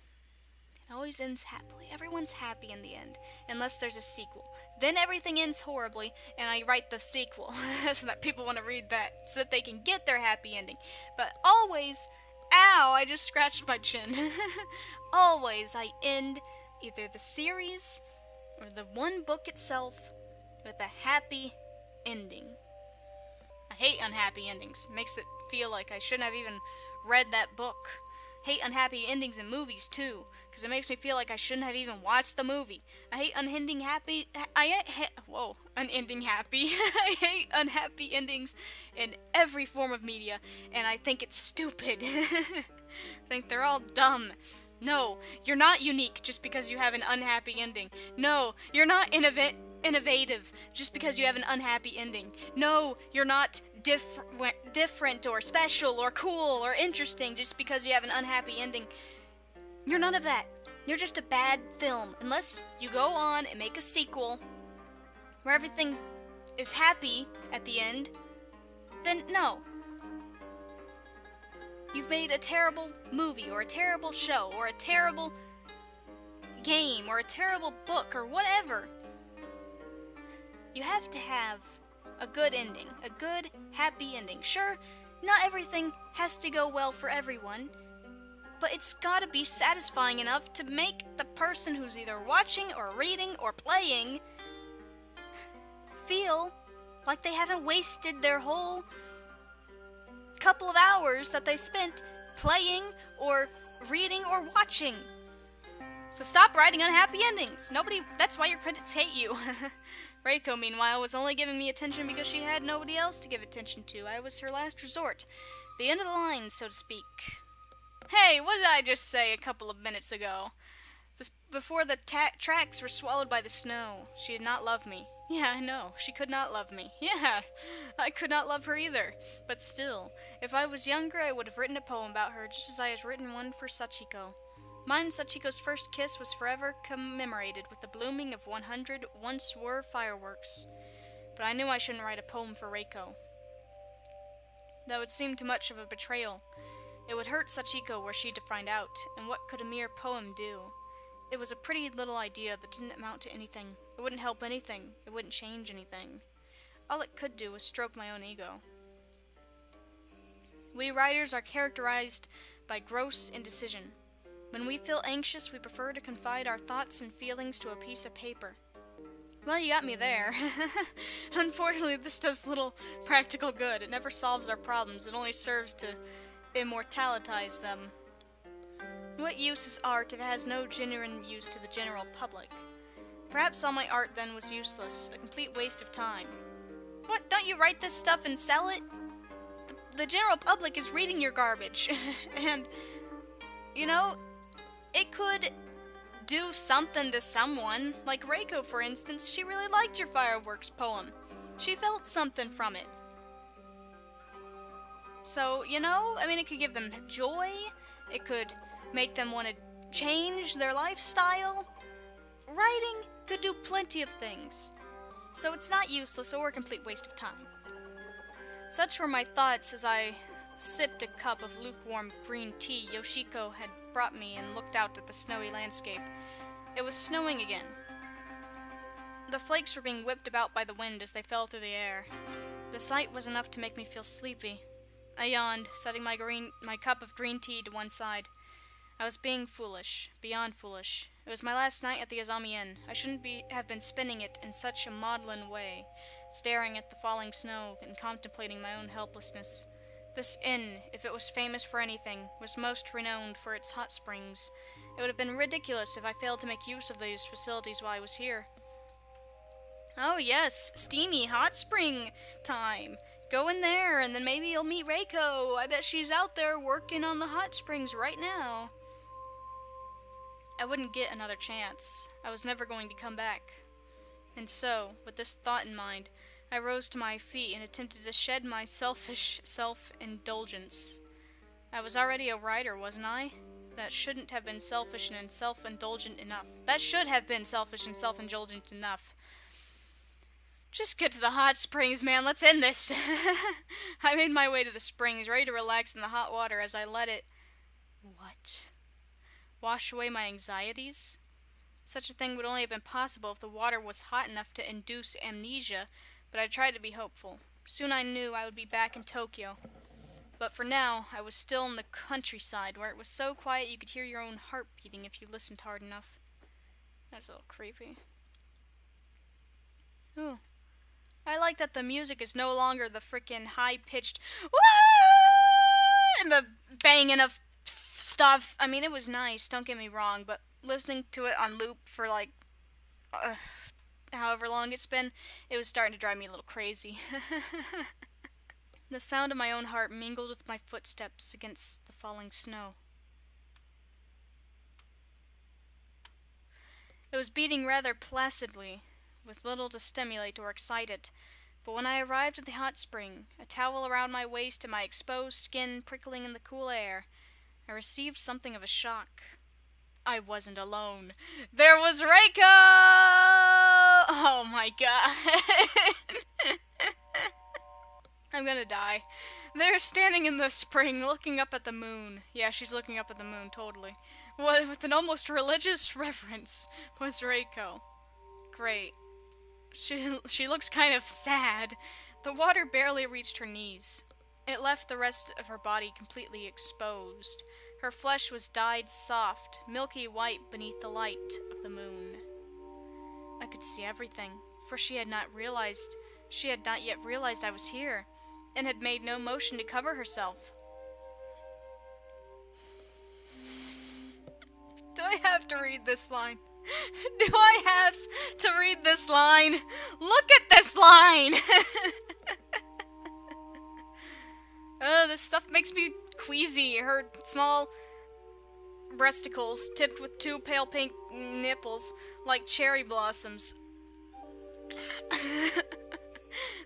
It always ends happily. Everyone's happy in the end, unless there's a sequel. Then everything ends horribly, and I write the sequel, so that people want to read that, so that they can get their happy ending. But always, ow, I just scratched my chin. Always, I end either the series, or the one book itself, with a happy ending. I hate unhappy endings. Makes it feel like I shouldn't have even read that book. Hate unhappy endings in movies too, because it makes me feel like I shouldn't have even watched the movie. I hate unending happy. Unending happy. I hate unhappy endings in every form of media, and I think it's stupid. I think they're all dumb. No, you're not unique just because you have an unhappy ending. No, you're not innovative just because you have an unhappy ending. No, you're not different or special or cool or interesting just because you have an unhappy ending. You're none of that. You're just a bad film. Unless you go on and make a sequel where everything is happy at the end, then no. You've made a terrible movie or a terrible show or a terrible game or a terrible book or whatever. You have to have a good ending, a good, happy ending. Sure, not everything has to go well for everyone, but it's gotta be satisfying enough to make the person who's either watching or reading or playing feel like they haven't wasted their whole couple of hours that they spent playing or reading or watching. So stop writing unhappy endings. That's why your critics hate you. Reiko, meanwhile, was only giving me attention because she had nobody else to give attention to. I was her last resort. The end of the line, so to speak. Hey, what did I just say a couple of minutes ago? Before the tracks were swallowed by the snow, she did not love me. Yeah, I know, she could not love me. Yeah, I could not love her either. But still, if I was younger, I would have written a poem about her, just as I had written one for Sachiko. Mine, Sachiko's first kiss, was forever commemorated with the blooming of 100 once-were fireworks. but I knew I shouldn't write a poem for Reiko. That would seem too much of a betrayal. It would hurt Sachiko were she to find out, and what could a mere poem do? It was a pretty little idea that didn't amount to anything. It wouldn't help anything. It wouldn't change anything. All it could do was stroke my own ego. We writers are characterized by gross indecision. When we feel anxious, we prefer to confide our thoughts and feelings to a piece of paper. Well, you got me there. Unfortunately, this does little practical good. It never solves our problems. It only serves to immortalize them. What use is art if it has no genuine use to the general public? Perhaps all my art then was useless, a complete waste of time. What, don't you write this stuff and sell it? The general public is reading your garbage. And, you know, it could do something to someone. Like Reiko, for instance, she really liked your fireworks poem. She felt something from it. So, you know, I mean, it could give them joy. It could make them want to change their lifestyle. Writing could do plenty of things. So it's not useless or a complete waste of time. Such were my thoughts as I sipped a cup of lukewarm green tea Yoshiko had brought me and looked out at the snowy landscape. It was snowing again. The flakes were being whipped about by the wind as they fell through the air. The sight was enough to make me feel sleepy. I yawned, setting my cup of green tea to one side. I was being foolish, beyond foolish. It was my last night at the Azami Inn. I shouldn't have been spending it in such a maudlin way, staring at the falling snow and contemplating my own helplessness. This inn, if it was famous for anything, was most renowned for its hot springs. It would have been ridiculous if I failed to make use of these facilities while I was here. Oh yes, steamy hot spring time. Go in there, and then maybe you'll meet Reiko. I bet she's out there working on the hot springs right now. I wouldn't get another chance. I was never going to come back. And so, with this thought in mind, I rose to my feet and attempted to shed my selfish self-indulgence. I was already a writer, wasn't I? That shouldn't have been selfish and self-indulgent enough. That should have been selfish and self-indulgent enough. Just get to the hot springs, man. Let's end this. I made my way to the springs, ready to relax in the hot water as I let it... What? Wash away my anxieties? Such a thing would only have been possible if the water was hot enough to induce amnesia, but I tried to be hopeful. Soon I knew I would be back in Tokyo. But for now, I was still in the countryside, where it was so quiet you could hear your own heart beating if you listened hard enough. That's a little creepy. Ooh. I like that the music is no longer the frickin' high-pitched woo and the banging of stuff. I mean, it was nice, don't get me wrong, but listening to it on loop for like however long it's been, it was starting to drive me a little crazy. The sound of my own heart mingled with my footsteps against the falling snow. It was beating rather placidly, with little to stimulate or excite it, but when I arrived at the hot spring, a towel around my waist and my exposed skin prickling in the cool air, I received something of a shock. I wasn't alone. There was Reiko! Oh my god. I'm gonna die. There, standing in the spring, looking up at the moon. Yeah, she's looking up at the moon, totally. With an almost religious reverence, was Reiko. Great. She looks kind of sad. The water barely reached her knees. It left the rest of her body completely exposed. Her flesh was dyed soft, milky white beneath the light of the moon. I could see everything, for she had not yet realized I was here, and had made no motion to cover herself. Do I have to read this line? Do I have to read this line? Look at this line! This stuff makes me queasy. Her small breasticles tipped with two pale pink nipples like cherry blossoms.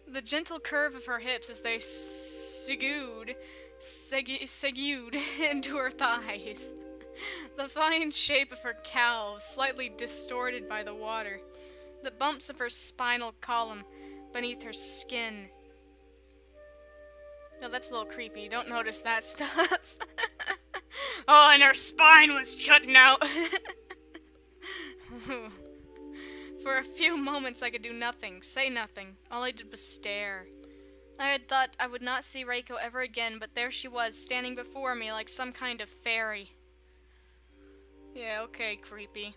The gentle curve of her hips as they segued into her thighs. The fine shape of her calves, slightly distorted by the water. The bumps of her spinal column, beneath her skin. No, that's a little creepy. Don't notice that stuff. Oh, and her spine was jutting out. For a few moments I could do nothing, say nothing. All I did was stare. I had thought I would not see Reiko ever again, but there she was, standing before me like some kind of fairy. Yeah, okay, creepy.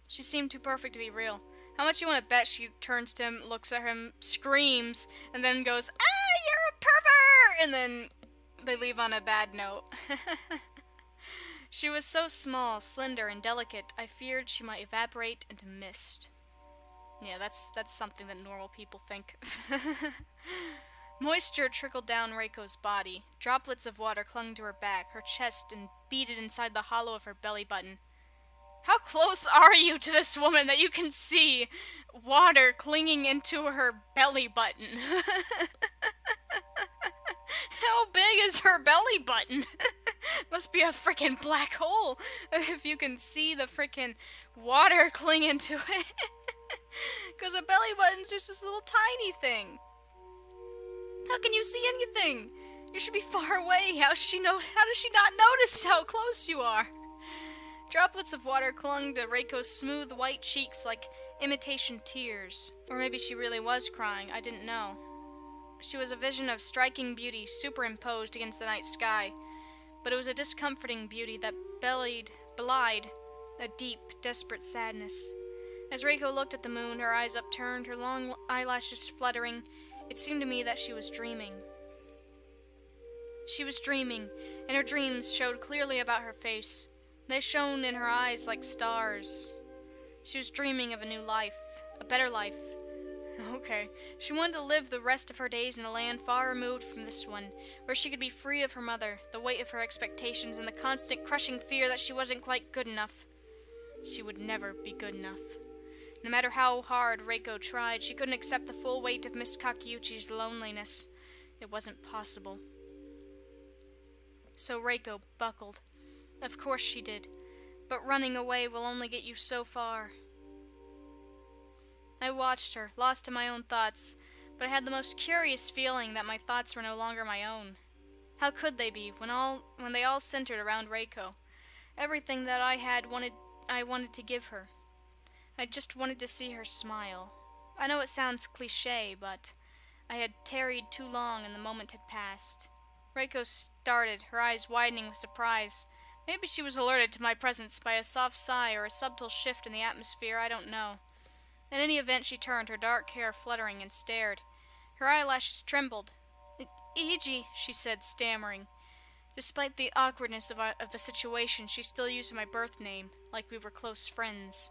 She seemed too perfect to be real. How much you want to bet she turns to him, looks at him, screams, and then goes, "Ah, you're a pervert!" And then they leave on a bad note. She was so small, slender, and delicate, I feared she might evaporate into mist. Yeah, that's something that normal people think. Moisture trickled down Reiko's body. Droplets of water clung to her back, her chest, and beaded inside the hollow of her belly button. How close are you to this woman that you can see water clinging into her belly button? How big is her belly button? Must be a freaking black hole if you can see the freaking water clinging to it. Because a belly button's just this little tiny thing. How can you see anything? You should be far away. How does she not notice how close you are? Droplets of water clung to Reiko's smooth white cheeks like imitation tears. Or maybe she really was crying, I didn't know. She was a vision of striking beauty superimposed against the night sky, but it was a discomforting beauty that belied a deep, desperate sadness. As Reiko looked at the moon, her eyes upturned, her long eyelashes fluttering, it seemed to me that she was dreaming. She was dreaming, and her dreams showed clearly about her face. They shone in her eyes like stars. She was dreaming of a new life, a better life. Okay. She wanted to live the rest of her days in a land far removed from this one, where she could be free of her mother, the weight of her expectations, and the constant crushing fear that she wasn't quite good enough. She would never be good enough. No matter how hard Reiko tried, she couldn't accept the full weight of Miss Kakeuchi's loneliness. It wasn't possible. So Reiko buckled. Of course she did. But running away will only get you so far. I watched her, lost in my own thoughts, but I had the most curious feeling that my thoughts were no longer my own. How could they be, when they all centered around Reiko? Everything that I wanted to give her. I just wanted to see her smile. I know it sounds cliché, but I had tarried too long and the moment had passed. Reiko started, her eyes widening with surprise. Maybe she was alerted to my presence by a soft sigh or a subtle shift in the atmosphere, I don't know. In any event, she turned, her dark hair fluttering, and stared. Her eyelashes trembled. "Iji," she said, stammering. Despite the awkwardness of the situation, she still used my birth name, like we were close friends.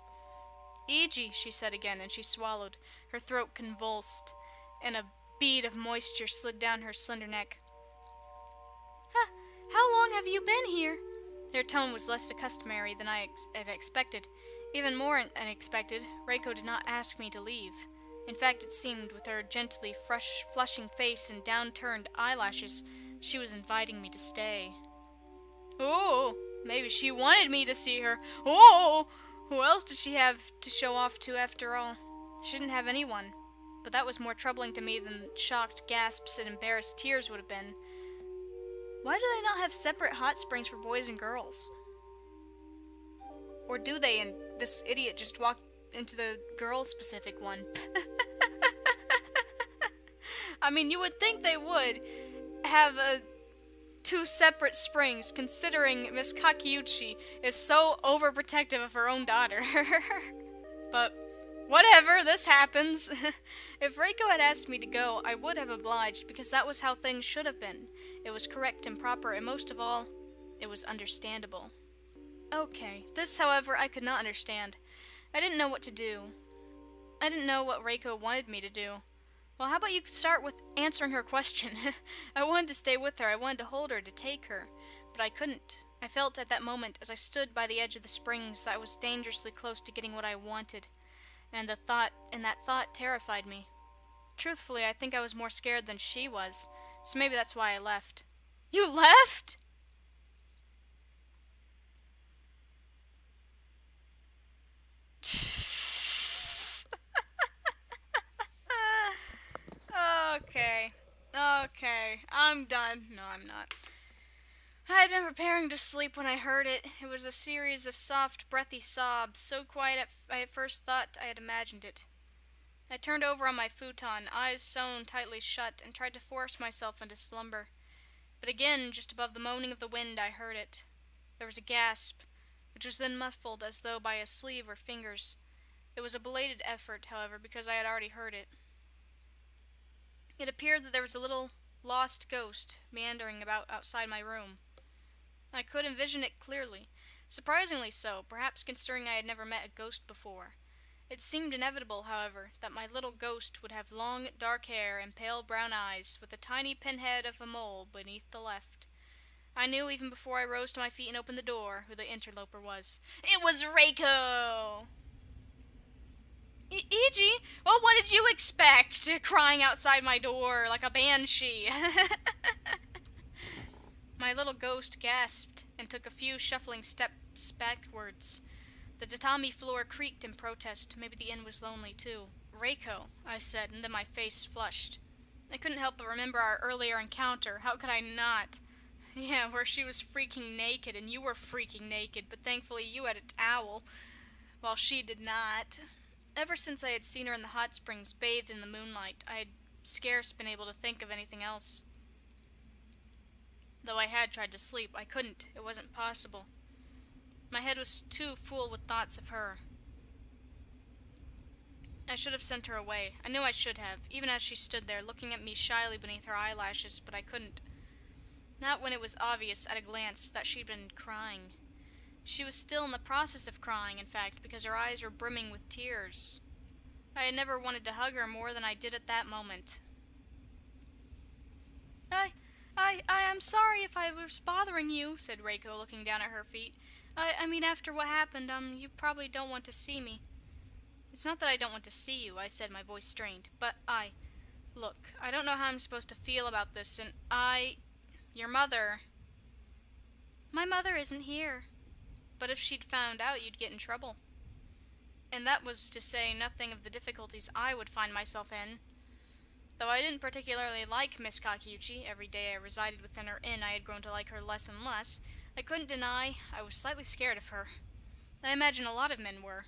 "Iji," she said again, and she swallowed. Her throat convulsed, and a bead of moisture slid down her slender neck. How long have you been here?" Her tone was less customary than I had expected. Even more unexpected, Reiko did not ask me to leave. In fact, it seemed, with her gently flushing face and down-turned eyelashes, she was inviting me to stay. Oh, maybe she wanted me to see her. Oh, who else did she have to show off to after all? She didn't have anyone, but that was more troubling to me than shocked gasps and embarrassed tears would have been. Why do they not have separate hot springs for boys and girls? Or do they, and this idiot just walked into the girl-specific one? I mean, you would think they would have two separate springs, considering Miss Kakeuchi is so overprotective of her own daughter. But whatever, this happens. If Reiko had asked me to go, I would have obliged, because that was how things should have been. It was correct and proper, and most of all, it was understandable. Okay, this, however, I could not understand. I didn't know what to do. I didn't know what Reiko wanted me to do. Well, how about you start with answering her question? I wanted to stay with her, I wanted to hold her, to take her, but I couldn't. I felt at that moment, as I stood by the edge of the springs, that I was dangerously close to getting what I wanted, and that thought terrified me. Truthfully, I think I was more scared than she was, so maybe that's why I left. You left? Okay. Okay. I'm done. No, I'm not. I had been preparing to sleep when I heard it. It was a series of soft, breathy sobs, so quiet I at first thought I had imagined it. I turned over on my futon, eyes sewn tightly shut, and tried to force myself into slumber. But again, just above the moaning of the wind, I heard it. There was a gasp, which was then muffled as though by a sleeve or fingers. It was a belated effort, however, because I had already heard it. It appeared that there was a little lost ghost meandering about outside my room. I could envision it clearly, surprisingly so, perhaps considering I had never met a ghost before. It seemed inevitable, however, that my little ghost would have long, dark hair and pale brown eyes, with a tiny pinhead of a mole beneath the left. I knew, even before I rose to my feet and opened the door, who the interloper was. It was Reiko! Iji, well, what did you expect? Crying outside my door like a banshee. My little ghost gasped and took a few shuffling steps backwards. The tatami floor creaked in protest. Maybe the inn was lonely, too. Reiko, I said, and then my face flushed. I couldn't help but remember our earlier encounter. How could I not? Yeah, where she was freaking naked and you were freaking naked, but thankfully you had a towel, while she did not. Ever since I had seen her in the hot springs bathed in the moonlight, I had scarce been able to think of anything else. Though I had tried to sleep, I couldn't. It wasn't possible. My head was too full with thoughts of her. I should have sent her away. I knew I should have, even as she stood there, looking at me shyly beneath her eyelashes, but I couldn't. Not when it was obvious at a glance that she'd been crying. She was still in the process of crying, in fact, because her eyes were brimming with tears. I had never wanted to hug her more than I did at that moment. I'm sorry if I was bothering you, said Reiko, looking down at her feet. I mean, after what happened, you probably don't want to see me. It's not that I don't want to see you, I said, my voice strained, but look, I don't know how I'm supposed to feel about this, and your mother... My mother isn't here. But if she'd found out, you'd get in trouble. And that was to say nothing of the difficulties I would find myself in. Though I didn't particularly like Miss Kakiuchi, every day I resided within her inn I had grown to like her less and less, I couldn't deny I was slightly scared of her. I imagine a lot of men were.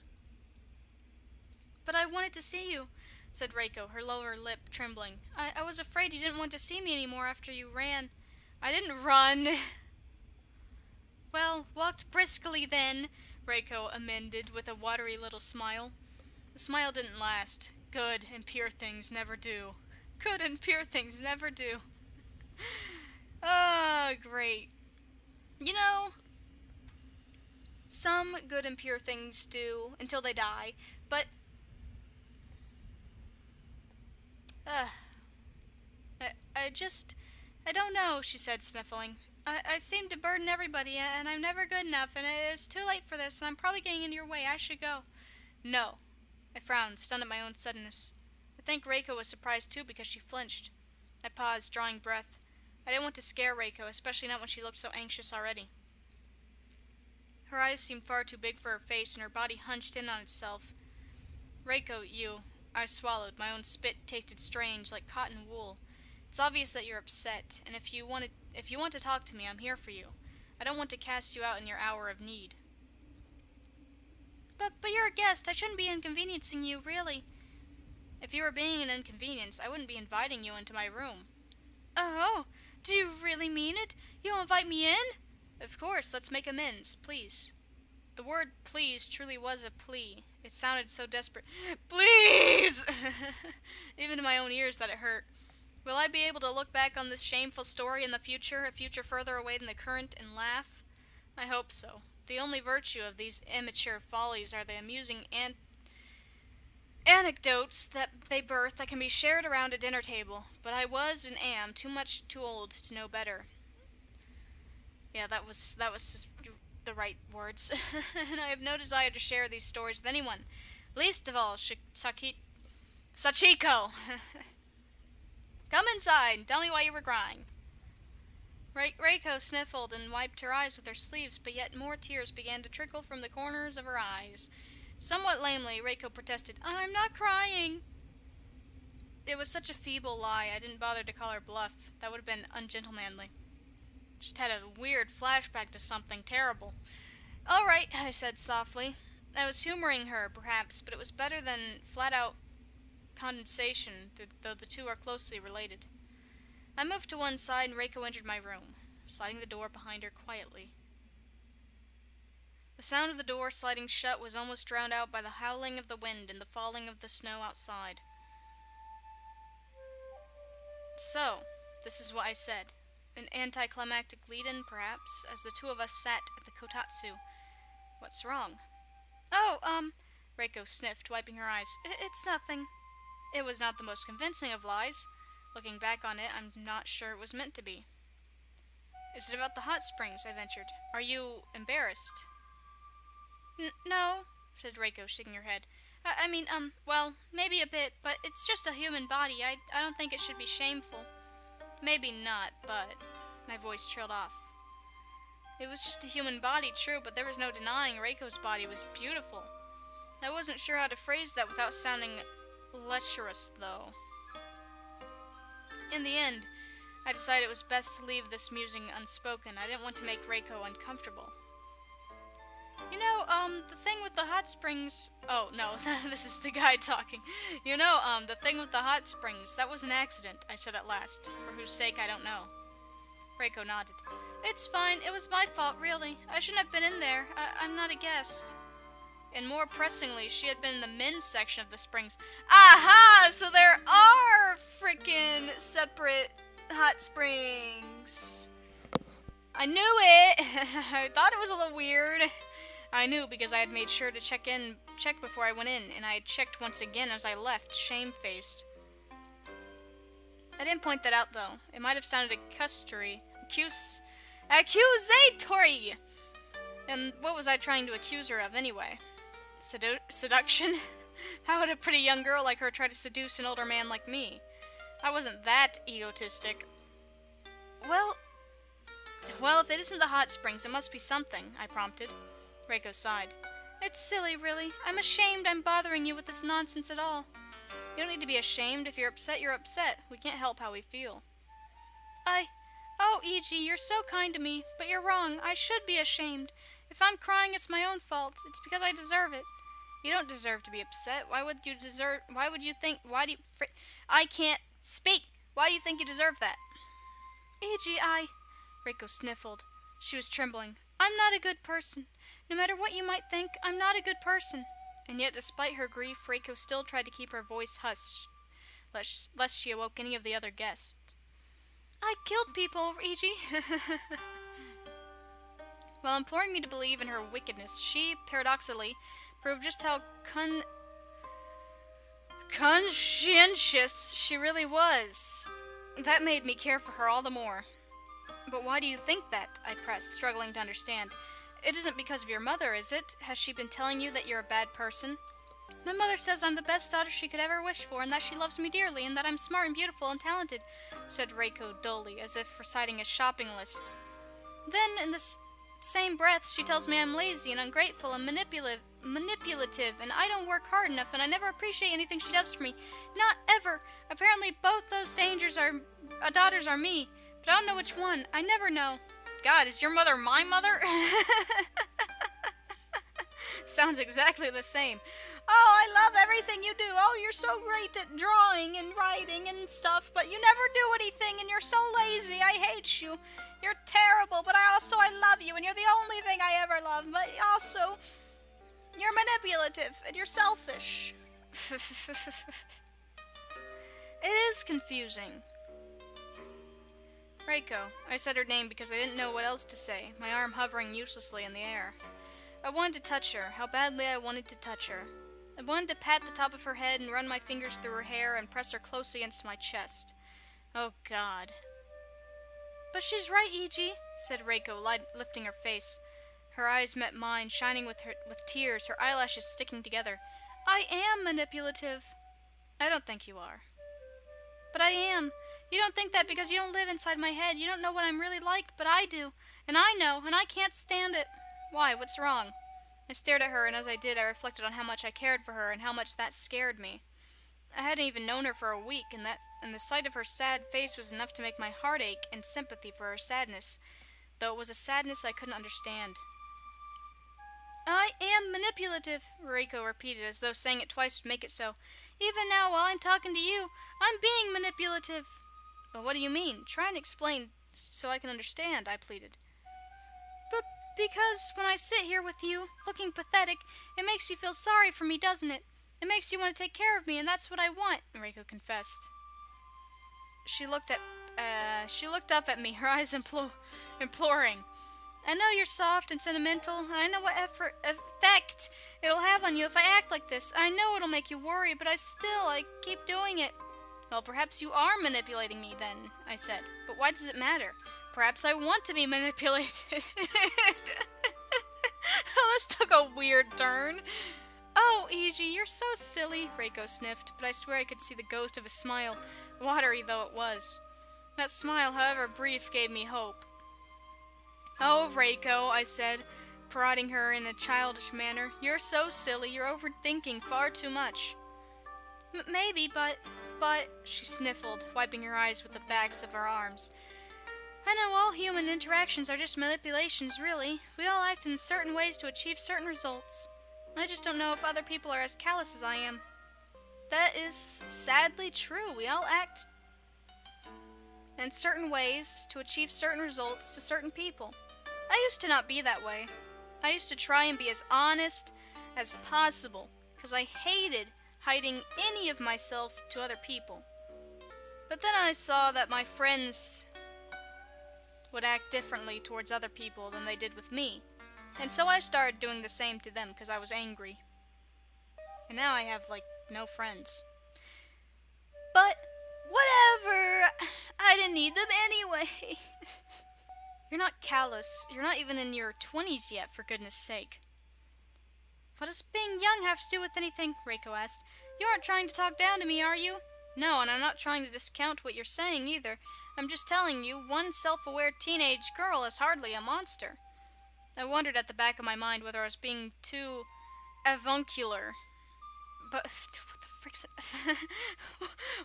But I wanted to see you, said Reiko, her lower lip trembling. I was afraid you didn't want to see me anymore after you ran. I didn't run. Well, walked briskly then, Reiko amended with a watery little smile. The smile didn't last. Good and pure things never do. Good and pure things never do. Ah, great. You know, some good and pure things do until they die, but I don't know, she said, sniffling. I seem to burden everybody, and I'm never good enough, and it's too late for this, and I'm probably getting in your way. I should go. No. I frowned, stunned at my own suddenness. I think Reiko was surprised, too, because she flinched. I paused, drawing breath. I didn't want to scare Reiko, especially not when she looked so anxious already. Her eyes seemed far too big for her face, and her body hunched in on itself. Reiko, I swallowed. My own spit tasted strange, like cotton wool. It's obvious that you're upset, and if you want to talk to me, I'm here for you. I don't want to cast you out in your hour of need. But you're a guest. I shouldn't be inconveniencing you, really. If you were being an inconvenience, I wouldn't be inviting you into my room. Oh, do you really mean it? You'll invite me in? Of course, let's make amends, please. The word please truly was a plea. It sounded so desperate. Please! Even to my own ears that it hurt. Will I be able to look back on this shameful story in the future, a future further away than the current, and laugh? I hope so. The only virtue of these immature follies are the amusing anecdotes that they birth that can be shared around a dinner table. But I was and am too old to know better. Yeah, that was the right words. And I have no desire to share these stories with anyone. Least of all, Sachiko! Come inside and tell me why you were crying. Reiko sniffled and wiped her eyes with her sleeves, but yet more tears began to trickle from the corners of her eyes. Somewhat lamely, Reiko protested, I'm not crying. It was such a feeble lie, I didn't bother to call her bluff. That would have been ungentlemanly. Just had a weird flashback to something terrible. All right, I said softly. I was humoring her, perhaps, but it was better than flat-out condensation, though the two are closely related. I moved to one side and Reiko entered my room, sliding the door behind her quietly. The sound of the door sliding shut was almost drowned out by the howling of the wind and the falling of the snow outside. So, this is what I said. An anticlimactic lead-in, perhaps, as the two of us sat at the kotatsu. What's wrong? Oh, Reiko sniffed, wiping her eyes. It's nothing. It was not the most convincing of lies. Looking back on it, I'm not sure it was meant to be. Is it about the hot springs? I ventured. Are you embarrassed? No, said Reiko, shaking her head. Well, maybe a bit, but it's just a human body. I don't think it should be shameful. Maybe not, but... My voice trailed off. It was just a human body, true, but there was no denying Reiko's body was beautiful. I wasn't sure how to phrase that without sounding lecherous, though. In the end, I decided it was best to leave this musing unspoken. I didn't want to make Reiko uncomfortable. You know, the thing with the hot springs... Oh, no, this is the guy talking. You know, the thing with the hot springs, that was an accident, I said at last, for whose sake I don't know. Reiko nodded. It's fine, it was my fault, really. I shouldn't have been in there. I'm not a guest. And more pressingly, she had been in the men's section of the springs. Aha! So there are frickin' separate hot springs. I knew it! I thought it was a little weird. I knew because I had made sure to check before I went in, and I had checked once again as I left, shamefaced. I didn't point that out, though. It might have sounded accusatory. Accusatory! And what was I trying to accuse her of, anyway? Seduction? How would a pretty young girl like her try to seduce an older man like me? I wasn't that egotistic. Well, if it isn't the hot springs, it must be something, I prompted. Reiko sighed. It's silly, really. I'm ashamed I'm bothering you with this nonsense at all. You don't need to be ashamed. If you're upset, you're upset. We can't help how we feel. Oh, Iji, you're so kind to me, but you're wrong. I should be ashamed. If I'm crying, it's my own fault. It's because I deserve it. You don't deserve to be upset. Why would you think, I can't speak. Why do you think you deserve that? Iji, Reiko sniffled. She was trembling. I'm not a good person. No matter what you might think, I'm not a good person. And yet, despite her grief, Reiko still tried to keep her voice hushed, lest she awoke any of the other guests. I killed people, Iji. While imploring me to believe in her wickedness, she, paradoxically, proved just how conscientious she really was. That made me care for her all the more. But why do you think that? I pressed, struggling to understand. It isn't because of your mother, is it? Has she been telling you that you're a bad person? My mother says I'm the best daughter she could ever wish for, and that she loves me dearly, and that I'm smart and beautiful and talented, said Reiko dully, as if reciting a shopping list. Then, in the same breath, she tells me I'm lazy and ungrateful and manipulative, and I don't work hard enough, and I never appreciate anything she does for me. Not ever. Apparently both those daughters are me, but I don't know which one. I never know. God, is your mother my mother? Sounds exactly the same. Oh, I love everything you do. Oh, you're so great at drawing and writing and stuff, but you never do anything, and you're so lazy. I hate you. You're terrible, but I love you, and you're the only thing I ever love, but also, you're manipulative, and you're selfish. It is confusing. Reiko. I said her name because I didn't know what else to say, my arm hovering uselessly in the air. I wanted to touch her, how badly I wanted to touch her. I wanted to pat the top of her head and run my fingers through her hair and press her close against my chest. Oh, God. But she's right, Iji, said Reiko, lifting her face. Her eyes met mine, shining with tears, her eyelashes sticking together. I am manipulative. I don't think you are. But I am. You don't think that because you don't live inside my head. You don't know what I'm really like, but I do. And I know, and I can't stand it. Why? What's wrong? I stared at her, and as I did, I reflected on how much I cared for her and how much that scared me. I hadn't even known her for a week, and the sight of her sad face was enough to make my heart ache in sympathy for her sadness, though it was a sadness I couldn't understand. I am manipulative, Reiko repeated, as though saying it twice would make it so. Even now, while I'm talking to you, I'm being manipulative. But what do you mean? Try and explain so I can understand, I pleaded. But because when I sit here with you, looking pathetic, it makes you feel sorry for me, doesn't it? It makes you want to take care of me, and that's what I want, Reiko confessed. She looked up at me, her eyes imploring. I know you're soft and sentimental, and I know what effect it'll have on you if I act like this. I know it'll make you worry, but I keep doing it. Well, perhaps you are manipulating me then, I said. But why does it matter? Perhaps I want to be manipulated. This took a weird turn. Oh, Eiji, you're so silly, Reiko sniffed, but I swear I could see the ghost of a smile, watery though it was. That smile, however brief, gave me hope. Oh, Reiko, I said, prodding her in a childish manner. You're so silly, you're overthinking far too much. Maybe, but, she sniffled, wiping her eyes with the backs of her arms. I know all human interactions are just manipulations, really. We all act in certain ways to achieve certain results. I just don't know if other people are as callous as I am. That is sadly true. We all act in certain ways to achieve certain results to certain people. I used to not be that way. I used to try and be as honest as possible, because I hated hiding any of myself to other people. But then I saw that my friends would act differently towards other people than they did with me, and so I started doing the same to them because I was angry. And now I have, no friends. But whatever! I didn't need them anyway. You're not callous. You're not even in your 20s yet, for goodness sake. What does being young have to do with anything? Reiko asked. You aren't trying to talk down to me, are you? No, and I'm not trying to discount what you're saying either. I'm just telling you, one self-aware teenage girl is hardly a monster. I wondered at the back of my mind whether I was being too avuncular. But what the frick's it?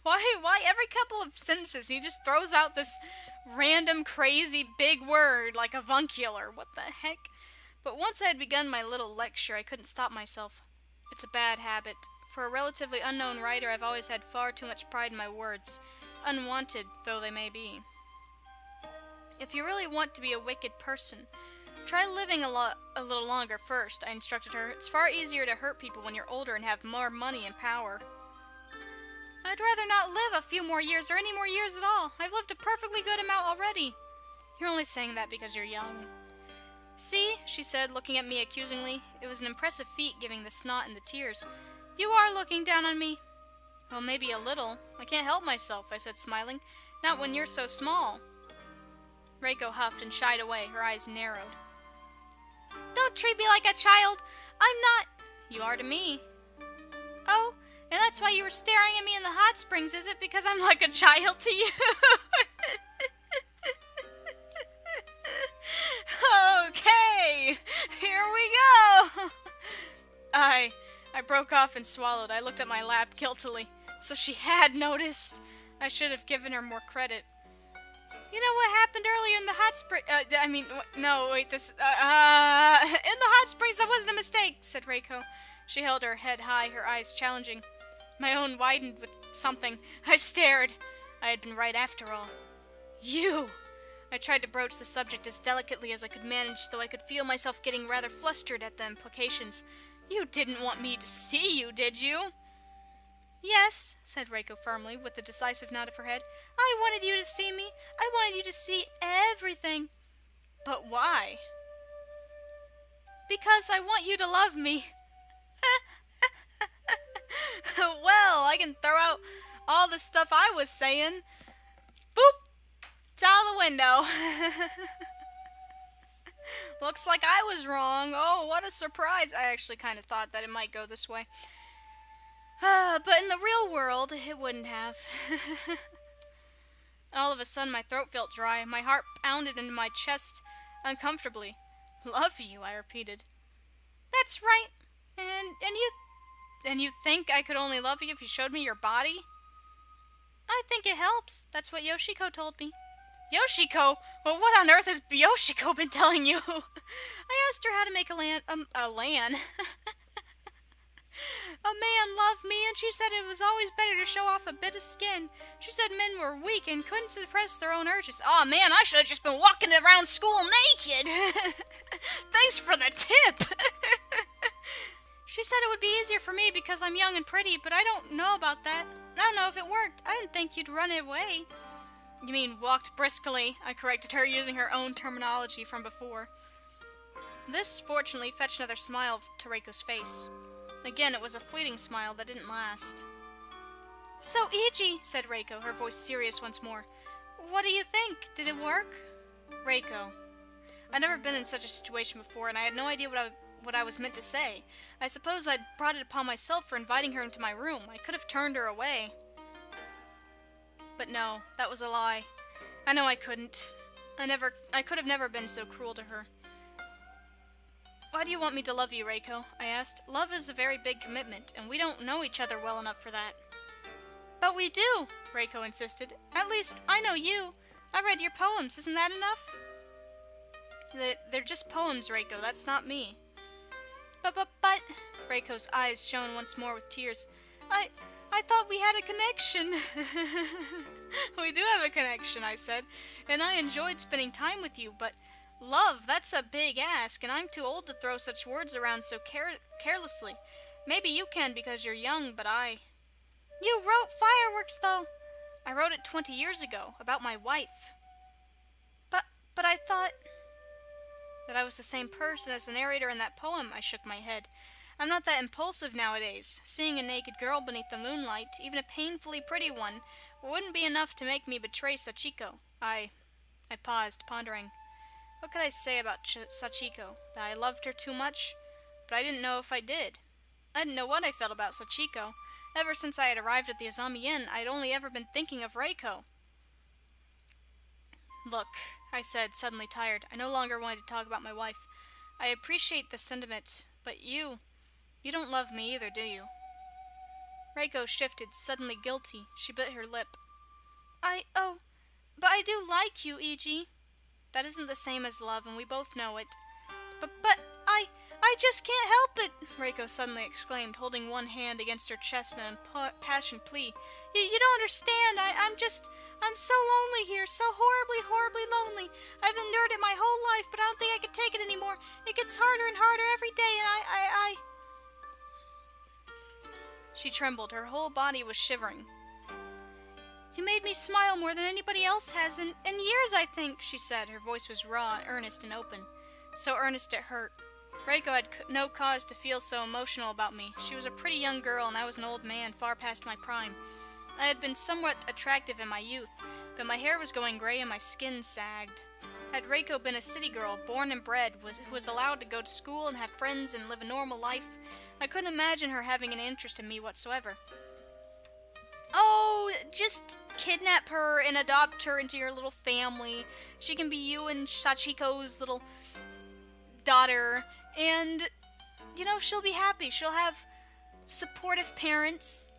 Why every couple of sentences he just throws out this random crazy big word like avuncular? What the heck? But once I had begun my little lecture, I couldn't stop myself. It's a bad habit. For a relatively unknown writer, I've always had far too much pride in my words, unwanted though they may be. If you really want to be a wicked person, try living a little longer first, I instructed her. It's far easier to hurt people when you're older and have more money and power. I'd rather not live a few more years or any more years at all. I've lived a perfectly good amount already. You're only saying that because you're young. See, she said, looking at me accusingly. It was an impressive feat, giving the snot and the tears. You are looking down on me. Well, maybe a little. I can't help myself, I said, smiling. Not when you're so small. Reiko huffed and shied away, her eyes narrowed. Don't treat me like a child. I'm not. You are to me. Oh, and that's why you were staring at me in the hot springs, is it? Because I'm like a child to you? Okay, here we go. I broke off and swallowed. I looked at my lap guiltily. So she had noticed. I should have given her more credit. You know what happened earlier in the hot spring? No, wait, in the hot springs, that wasn't a mistake, said Reiko. She held her head high, her eyes challenging. My own widened with something. I stared. I had been right after all. You! I tried to broach the subject as delicately as I could manage, though I could feel myself getting rather flustered at the implications. You didn't want me to see you, did you? Yes, said Reiko firmly, with a decisive nod of her head. I wanted you to see me. I wanted you to see everything. But why? Because I want you to love me. Well, I can throw out all the stuff I was saying. Boop! It's out the window. Looks like I was wrong. Oh, what a surprise. I actually kind of thought that it might go this way. But in the real world, it wouldn't have. All of a sudden, my throat felt dry. My heart pounded into my chest uncomfortably. Love you, I repeated. That's right. And you And you think I could only love you if you showed me your body? I think it helps. That's what Yoshiko told me. Yoshiko? Well, what on earth has Yoshiko been telling you? I asked her how to make a man love me, and she said it was always better to show off a bit of skin. She said men were weak and couldn't suppress their own urges. Aw, man, I should have just been walking around school naked. Thanks for the tip. She said it would be easier for me because I'm young and pretty, but I don't know about that. I don't know if it worked. I didn't think you'd run away. You mean walked briskly, I corrected her using her own terminology from before. This, fortunately, fetched another smile to Reiko's face. Again, it was a fleeting smile that didn't last. So, Iji, said Reiko, her voice serious once more. What do you think? Did it work? Reiko. I'd never been in such a situation before, and I had no idea what I was meant to say. I suppose I'd brought it upon myself for inviting her into my room. I could have turned her away. But no, that was a lie. I know I couldn't. I could have never been so cruel to her. Why do you want me to love you, Reiko? I asked. Love is a very big commitment, and we don't know each other well enough for that. But we do, Reiko insisted. At least, I know you. I read your poems. Isn't that enough? They're just poems, Reiko. That's not me. But, Reiko's eyes shone once more with tears. I thought we had a connection. We do have a connection, I said, and I enjoyed spending time with you, but love, that's a big ask, and I'm too old to throw such words around so carelessly. Maybe you can because you're young, but I... You wrote Fireworks, though. I wrote it 20 years ago, about my wife. But I thought... That I was the same person as the narrator in that poem. I shook my head. I'm not that impulsive nowadays. Seeing a naked girl beneath the moonlight, even a painfully pretty one, wouldn't be enough to make me betray Sachiko. I paused, pondering. What could I say about Sachiko? That I loved her too much? But I didn't know if I did. I didn't know what I felt about Sachiko. Ever since I had arrived at the Azami Inn, I'd only ever been thinking of Reiko. Look, I said, suddenly tired. I no longer wanted to talk about my wife. I appreciate the sentiment, but you don't love me either, do you? Reiko shifted, suddenly guilty. She bit her lip. But I do like you, Iji. That isn't the same as love, and we both know it. But I just can't help it, Reiko suddenly exclaimed, holding one hand against her chest in an impassioned plea. You don't understand. I'm so lonely here, so horribly, horribly lonely. I've endured it my whole life, but I don't think I can take it anymore. It gets harder and harder every day, and I... She trembled. Her whole body was shivering. You made me smile more than anybody else has in years, I think, she said. Her voice was raw, earnest, and open. So earnest it hurt. Reiko had no cause to feel so emotional about me. She was a pretty young girl, and I was an old man, far past my prime. I had been somewhat attractive in my youth, but my hair was going gray and my skin sagged. Had Reiko been a city girl, born and bred, who was allowed to go to school and have friends and live a normal life, I couldn't imagine her having an interest in me whatsoever. Oh, just kidnap her and adopt her into your little family. She can be you and Sachiko's little daughter, and, you know, she'll be happy. She'll have supportive parents.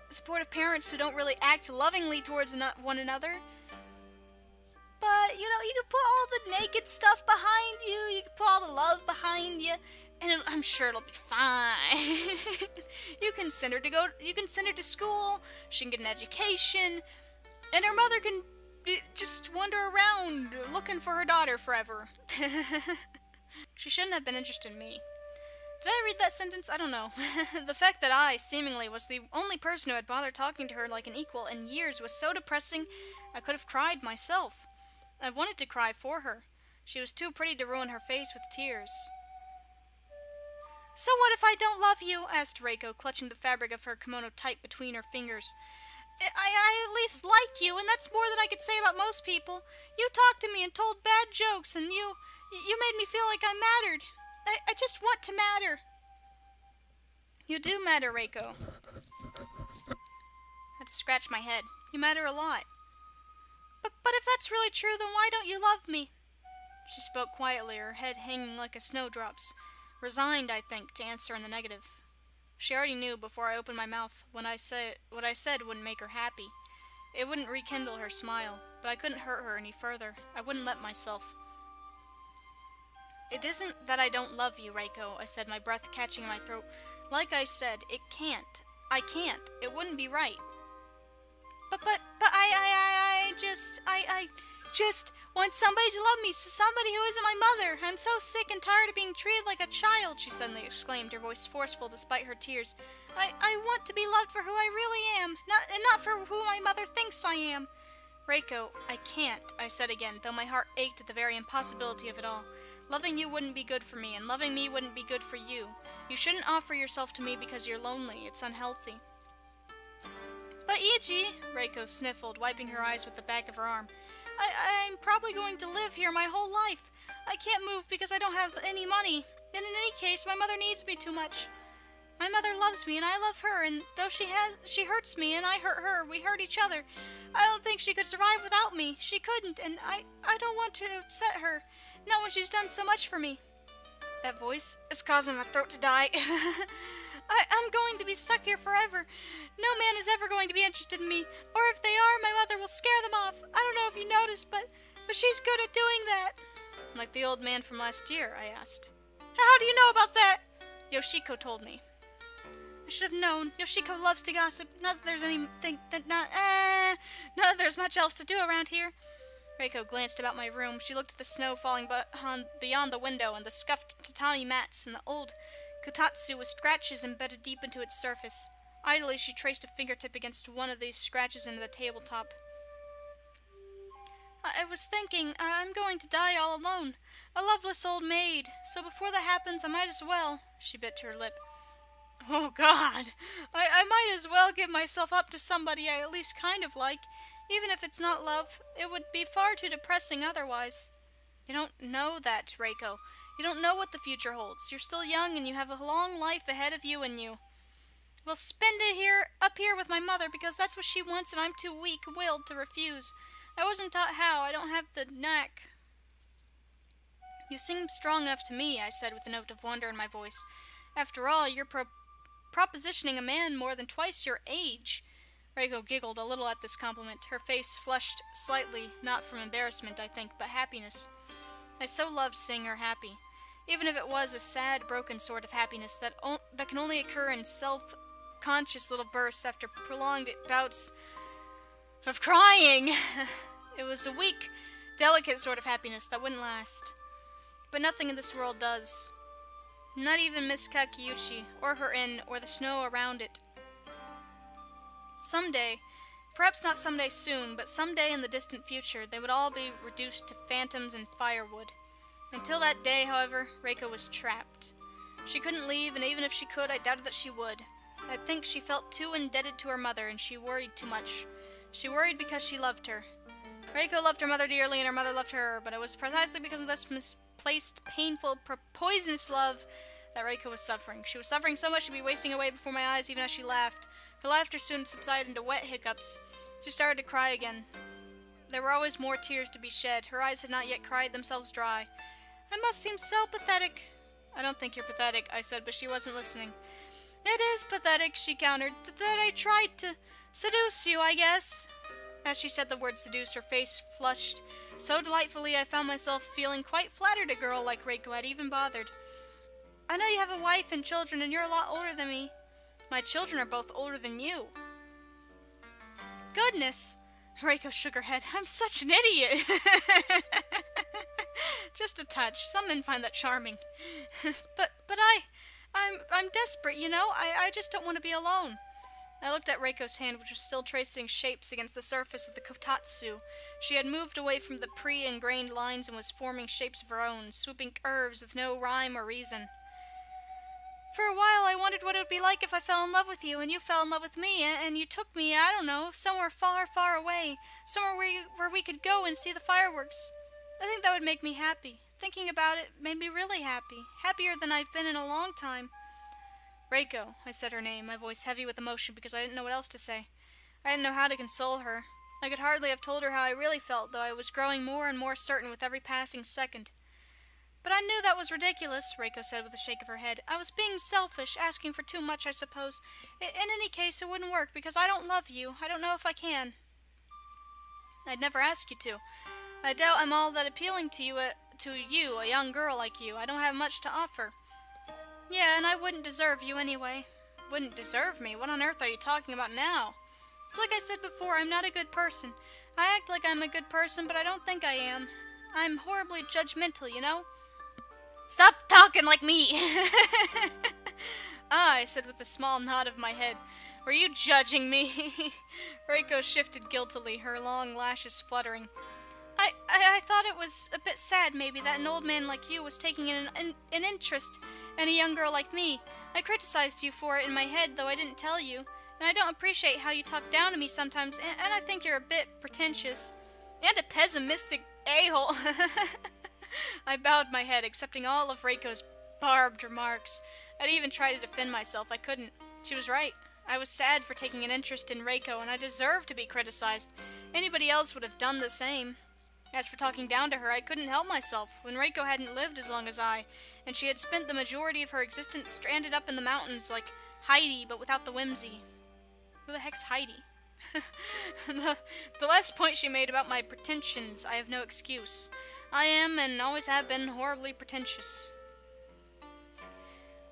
Supportive parents who don't really act lovingly towards one another. But, you know, you can put all the naked stuff behind you. You can put all the love behind you. And I'm sure it'll be fine. You can send her to school. She can get an education. And her mother can just wander around looking for her daughter forever. She shouldn't have been interested in me. Did I read that sentence? I don't know. The fact that I, seemingly, was the only person who had bothered talking to her like an equal in years was so depressing, I could have cried myself. I wanted to cry for her. She was too pretty to ruin her face with tears. So what if I don't love you? Asked Reiko, clutching the fabric of her kimono tight between her fingers. I at least like you, and that's more than I could say about most people. You talked to me and told bad jokes, and you made me feel like I mattered. I just want to matter. You do matter, Reiko. I had to scratch my head. You matter a lot. But if that's really true, then why don't you love me? She spoke quietly, her head hanging like a snowdrop's. Resigned, I think, to answer in the negative. She already knew before I opened my mouth what I said wouldn't make her happy. It wouldn't rekindle her smile, but I couldn't hurt her any further. I wouldn't let myself. It isn't that I don't love you, Reiko, I said, my breath catching in my throat. Like I said, it can't. I can't. It wouldn't be right. But I just want somebody to love me, somebody who isn't my mother. I'm so sick and tired of being treated like a child, she suddenly exclaimed, her voice forceful despite her tears. I want to be loved for who I really am, not for who my mother thinks I am. Reiko, I can't, I said again, though my heart ached at the very impossibility of it all. Loving you wouldn't be good for me, and loving me wouldn't be good for you. You shouldn't offer yourself to me because you're lonely. It's unhealthy. But Ichi, Reiko sniffled, wiping her eyes with the back of her arm, I'm probably going to live here my whole life. I can't move because I don't have any money. And in any case, my mother needs me too much. My mother loves me and I love her, and though she hurts me and I hurt her, we hurt each other. I don't think she could survive without me. She couldn't, and I don't want to upset her, not when she's done so much for me. That voice is causing my throat to die. I'm going to be stuck here forever. No man is ever going to be interested in me, or if they are, my mother will scare them off. I don't know if you noticed, but she's good at doing that. Like the old man from last year, I asked. How do you know about that? Yoshiko told me. I should have known. Yoshiko loves to gossip. Not that there's much else to do around here. Reiko glanced about my room. She looked at the snow falling beyond the window and the scuffed tatami mats and the old kotatsu with scratches embedded deep into its surface. Idly, she traced a fingertip against one of these scratches into the tabletop. I was thinking, I'm going to die all alone. A loveless old maid. So before that happens, I might as well. She bit to her lip. Oh, God. I might as well give myself up to somebody I at least kind of like. Even if it's not love, it would be far too depressing otherwise. You don't know that, Reiko. You don't know what the future holds. You're still young and you have a long life ahead of you and you. Well, spend it up here with my mother because that's what she wants and I'm too weak-willed to refuse. I wasn't taught how. I don't have the knack. You seem strong enough to me, I said with a note of wonder in my voice. After all, you're propositioning a man more than twice your age. Reiko giggled a little at this compliment. Her face flushed slightly, not from embarrassment, I think, but happiness. I so loved seeing her happy, even if it was a sad, broken sort of happiness that can only occur in self-conscious little bursts after prolonged bouts of crying. It was a weak, delicate sort of happiness that wouldn't last. But nothing in this world does. Not even Miss Kakeuchi, or her inn, or the snow around it. Someday, perhaps not someday soon, but someday in the distant future, they would all be reduced to phantoms and firewood. Until that day, however, Reiko was trapped. She couldn't leave, and even if she could, I doubted that she would. I think she felt too indebted to her mother, and she worried too much. She worried because she loved her. Reiko loved her mother dearly, and her mother loved her, but it was precisely because of this misplaced, painful, poisonous love that Reiko was suffering. She was suffering so much she'd be wasting away before my eyes even as she laughed. Her laughter soon subsided into wet hiccups. She started to cry again. There were always more tears to be shed. Her eyes had not yet cried themselves dry. I must seem so pathetic. I don't think you're pathetic, I said, but she wasn't listening. It is pathetic, she countered, that I tried to seduce you, I guess. As she said the word seduce, her face flushed so delightfully I found myself feeling quite flattered a girl like Reiko had even bothered. I know you have a wife and children, and you're a lot older than me. My children are both older than you. Goodness! Reiko shook her head. I'm such an idiot! Just a touch. Some men find that charming. but I'm desperate, you know? I just don't want to be alone. I looked at Reiko's hand, which was still tracing shapes against the surface of the kotatsu. She had moved away from the pre-ingrained lines and was forming shapes of her own, swooping curves with no rhyme or reason. For a while I wondered what it would be like if I fell in love with you, and you fell in love with me, and you took me, I don't know, somewhere far, far away, somewhere where we could go and see the fireworks. I think that would make me happy. Thinking about it made me really happy, happier than I've been in a long time. Reiko, I said her name, my voice heavy with emotion because I didn't know what else to say. I didn't know how to console her. I could hardly have told her how I really felt, though I was growing more and more certain with every passing second. But I knew that was ridiculous, Reiko said with a shake of her head. I was being selfish, asking for too much, I suppose. In any case, it wouldn't work, because I don't love you. I don't know if I can. I'd never ask you to. I doubt I'm all that appealing to you, a young girl like you. I don't have much to offer. Yeah, and I wouldn't deserve you anyway. Wouldn't deserve me? What on earth are you talking about now? It's like I said before, I'm not a good person. I act like I'm a good person, but I don't think I am. I'm horribly judgmental, you know? Stop talking like me! Ah, I said with a small nod of my head. Were you judging me? Reiko shifted guiltily, her long lashes fluttering. I thought it was a bit sad, maybe, that an old man like you was taking an interest in a young girl like me. I criticized you for it in my head, though I didn't tell you. And I don't appreciate how you talk down to me sometimes, and I think you're a bit pretentious. And a pessimistic a-hole. I bowed my head, accepting all of Reiko's barbed remarks. I'd even tried to defend myself. I couldn't. She was right. I was sad for taking an interest in Reiko, and I deserved to be criticized. Anybody else would have done the same. As for talking down to her, I couldn't help myself, when Reiko hadn't lived as long as I, and she had spent the majority of her existence stranded up in the mountains like Heidi, but without the whimsy. Who the heck's Heidi? The last point she made about my pretensions, I have no excuse. I am, and always have been, horribly pretentious.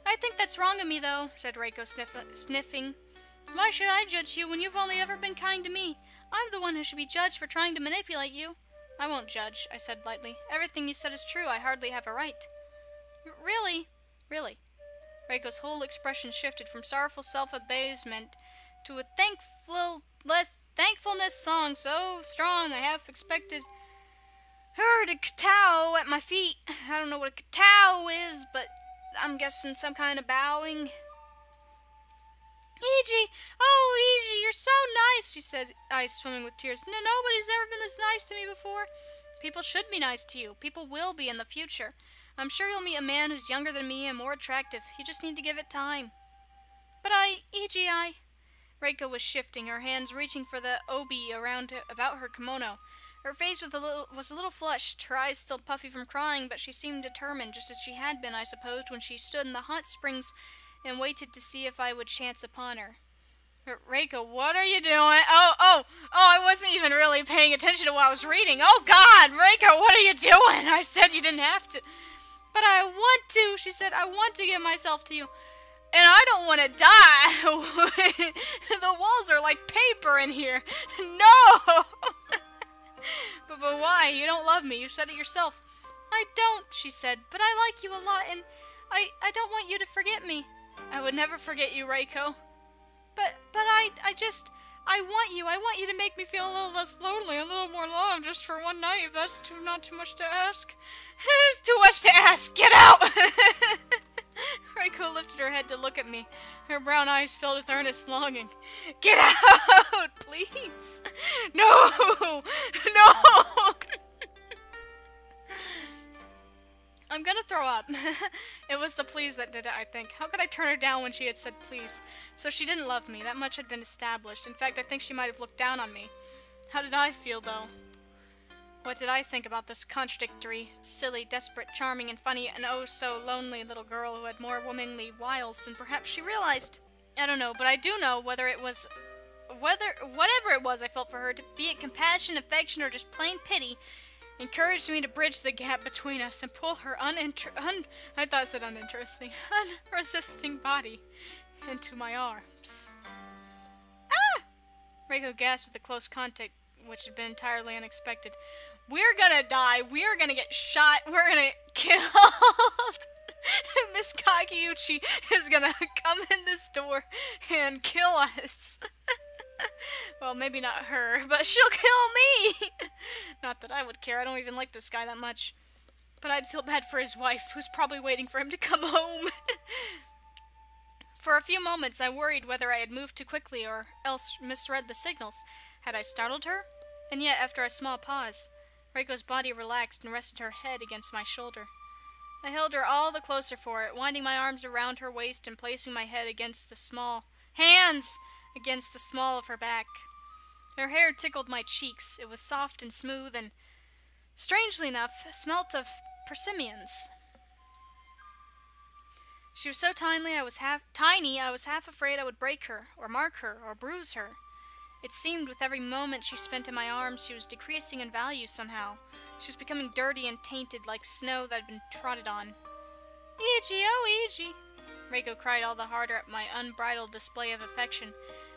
I think that's wrong of me, though, said Reiko, sniffing. Why should I judge you when you've only ever been kind to me? I'm the one who should be judged for trying to manipulate you. I won't judge, I said lightly. Everything you said is true. I hardly have a right. Really? Really? Reiko's whole expression shifted from sorrowful self-abasement to a thankfulness song so strong I half expected her to kowtow at my feet. I don't know what a kowtow is, but I'm guessing some kind of bowing. Iji! Oh, Iji, you're so nice, she said, eyes swimming with tears. No, nobody's ever been this nice to me before. People should be nice to you. People will be in the future. I'm sure you'll meet a man who's younger than me and more attractive. You just need to give it time. But Iji, Reiko was shifting, her hands reaching for the obi about her kimono. Her face was a little flushed, her eyes still puffy from crying, but she seemed determined, just as she had been, I supposed, when she stood in the hot springs and waited to see if I would chance upon her. Reiko, what are you doing? Oh, I wasn't even really paying attention to what I was reading. Oh, God, Reiko, what are you doing? I said you didn't have to. But I want to, she said. I want to give myself to you. And I don't want to die. The walls are like paper in here. No! But why? You don't love me. You said it yourself. I don't, she said, but I like you a lot, and I don't want you to forget me. I would never forget you, Reiko. But I want you. I want you to make me feel a little less lonely, a little more loved, just for one night, if that's not too much to ask. It's too much to ask. Get out! Reiko lifted her head to look at me. Her brown eyes filled with earnest longing. Get out, please. No! No! I'm gonna throw up. It was the please that did it, I think. How could I turn her down when she had said please? So she didn't love me. That much had been established. In fact, I think she might have looked down on me. How did I feel, though? What did I think about this contradictory, silly, desperate, charming, and funny, and oh so lonely little girl who had more womanly wiles than perhaps she realized? I don't know, but I do know whatever it was I felt for her, be it compassion, affection, or just plain pity, encouraged me to bridge the gap between us and pull her unresisting body into my arms. Ah! Reiko gasped with the close contact, which had been entirely unexpected. We're gonna die. We're gonna get shot. We're gonna get killed. Miss Kakiuchi is gonna come in this door and kill us. Well, maybe not her, but she'll kill me! Not that I would care. I don't even like this guy that much. But I'd feel bad for his wife, who's probably waiting for him to come home. For a few moments, I worried whether I had moved too quickly or else misread the signals. Had I startled her? And yet, after a small pause, Reiko's body relaxed and rested her head against my shoulder. I held her all the closer for it, winding my arms around her waist and placing my head against the small of her back. Her hair tickled my cheeks. It was soft and smooth and, strangely enough, smelt of persimmons. She was so tiny I was half afraid I would break her, or mark her, or bruise her. It seemed with every moment she spent in my arms she was decreasing in value somehow. She was becoming dirty and tainted like snow that had been trodden on. Ichi, oh Ichi! Reiko cried all the harder at my unbridled display of affection.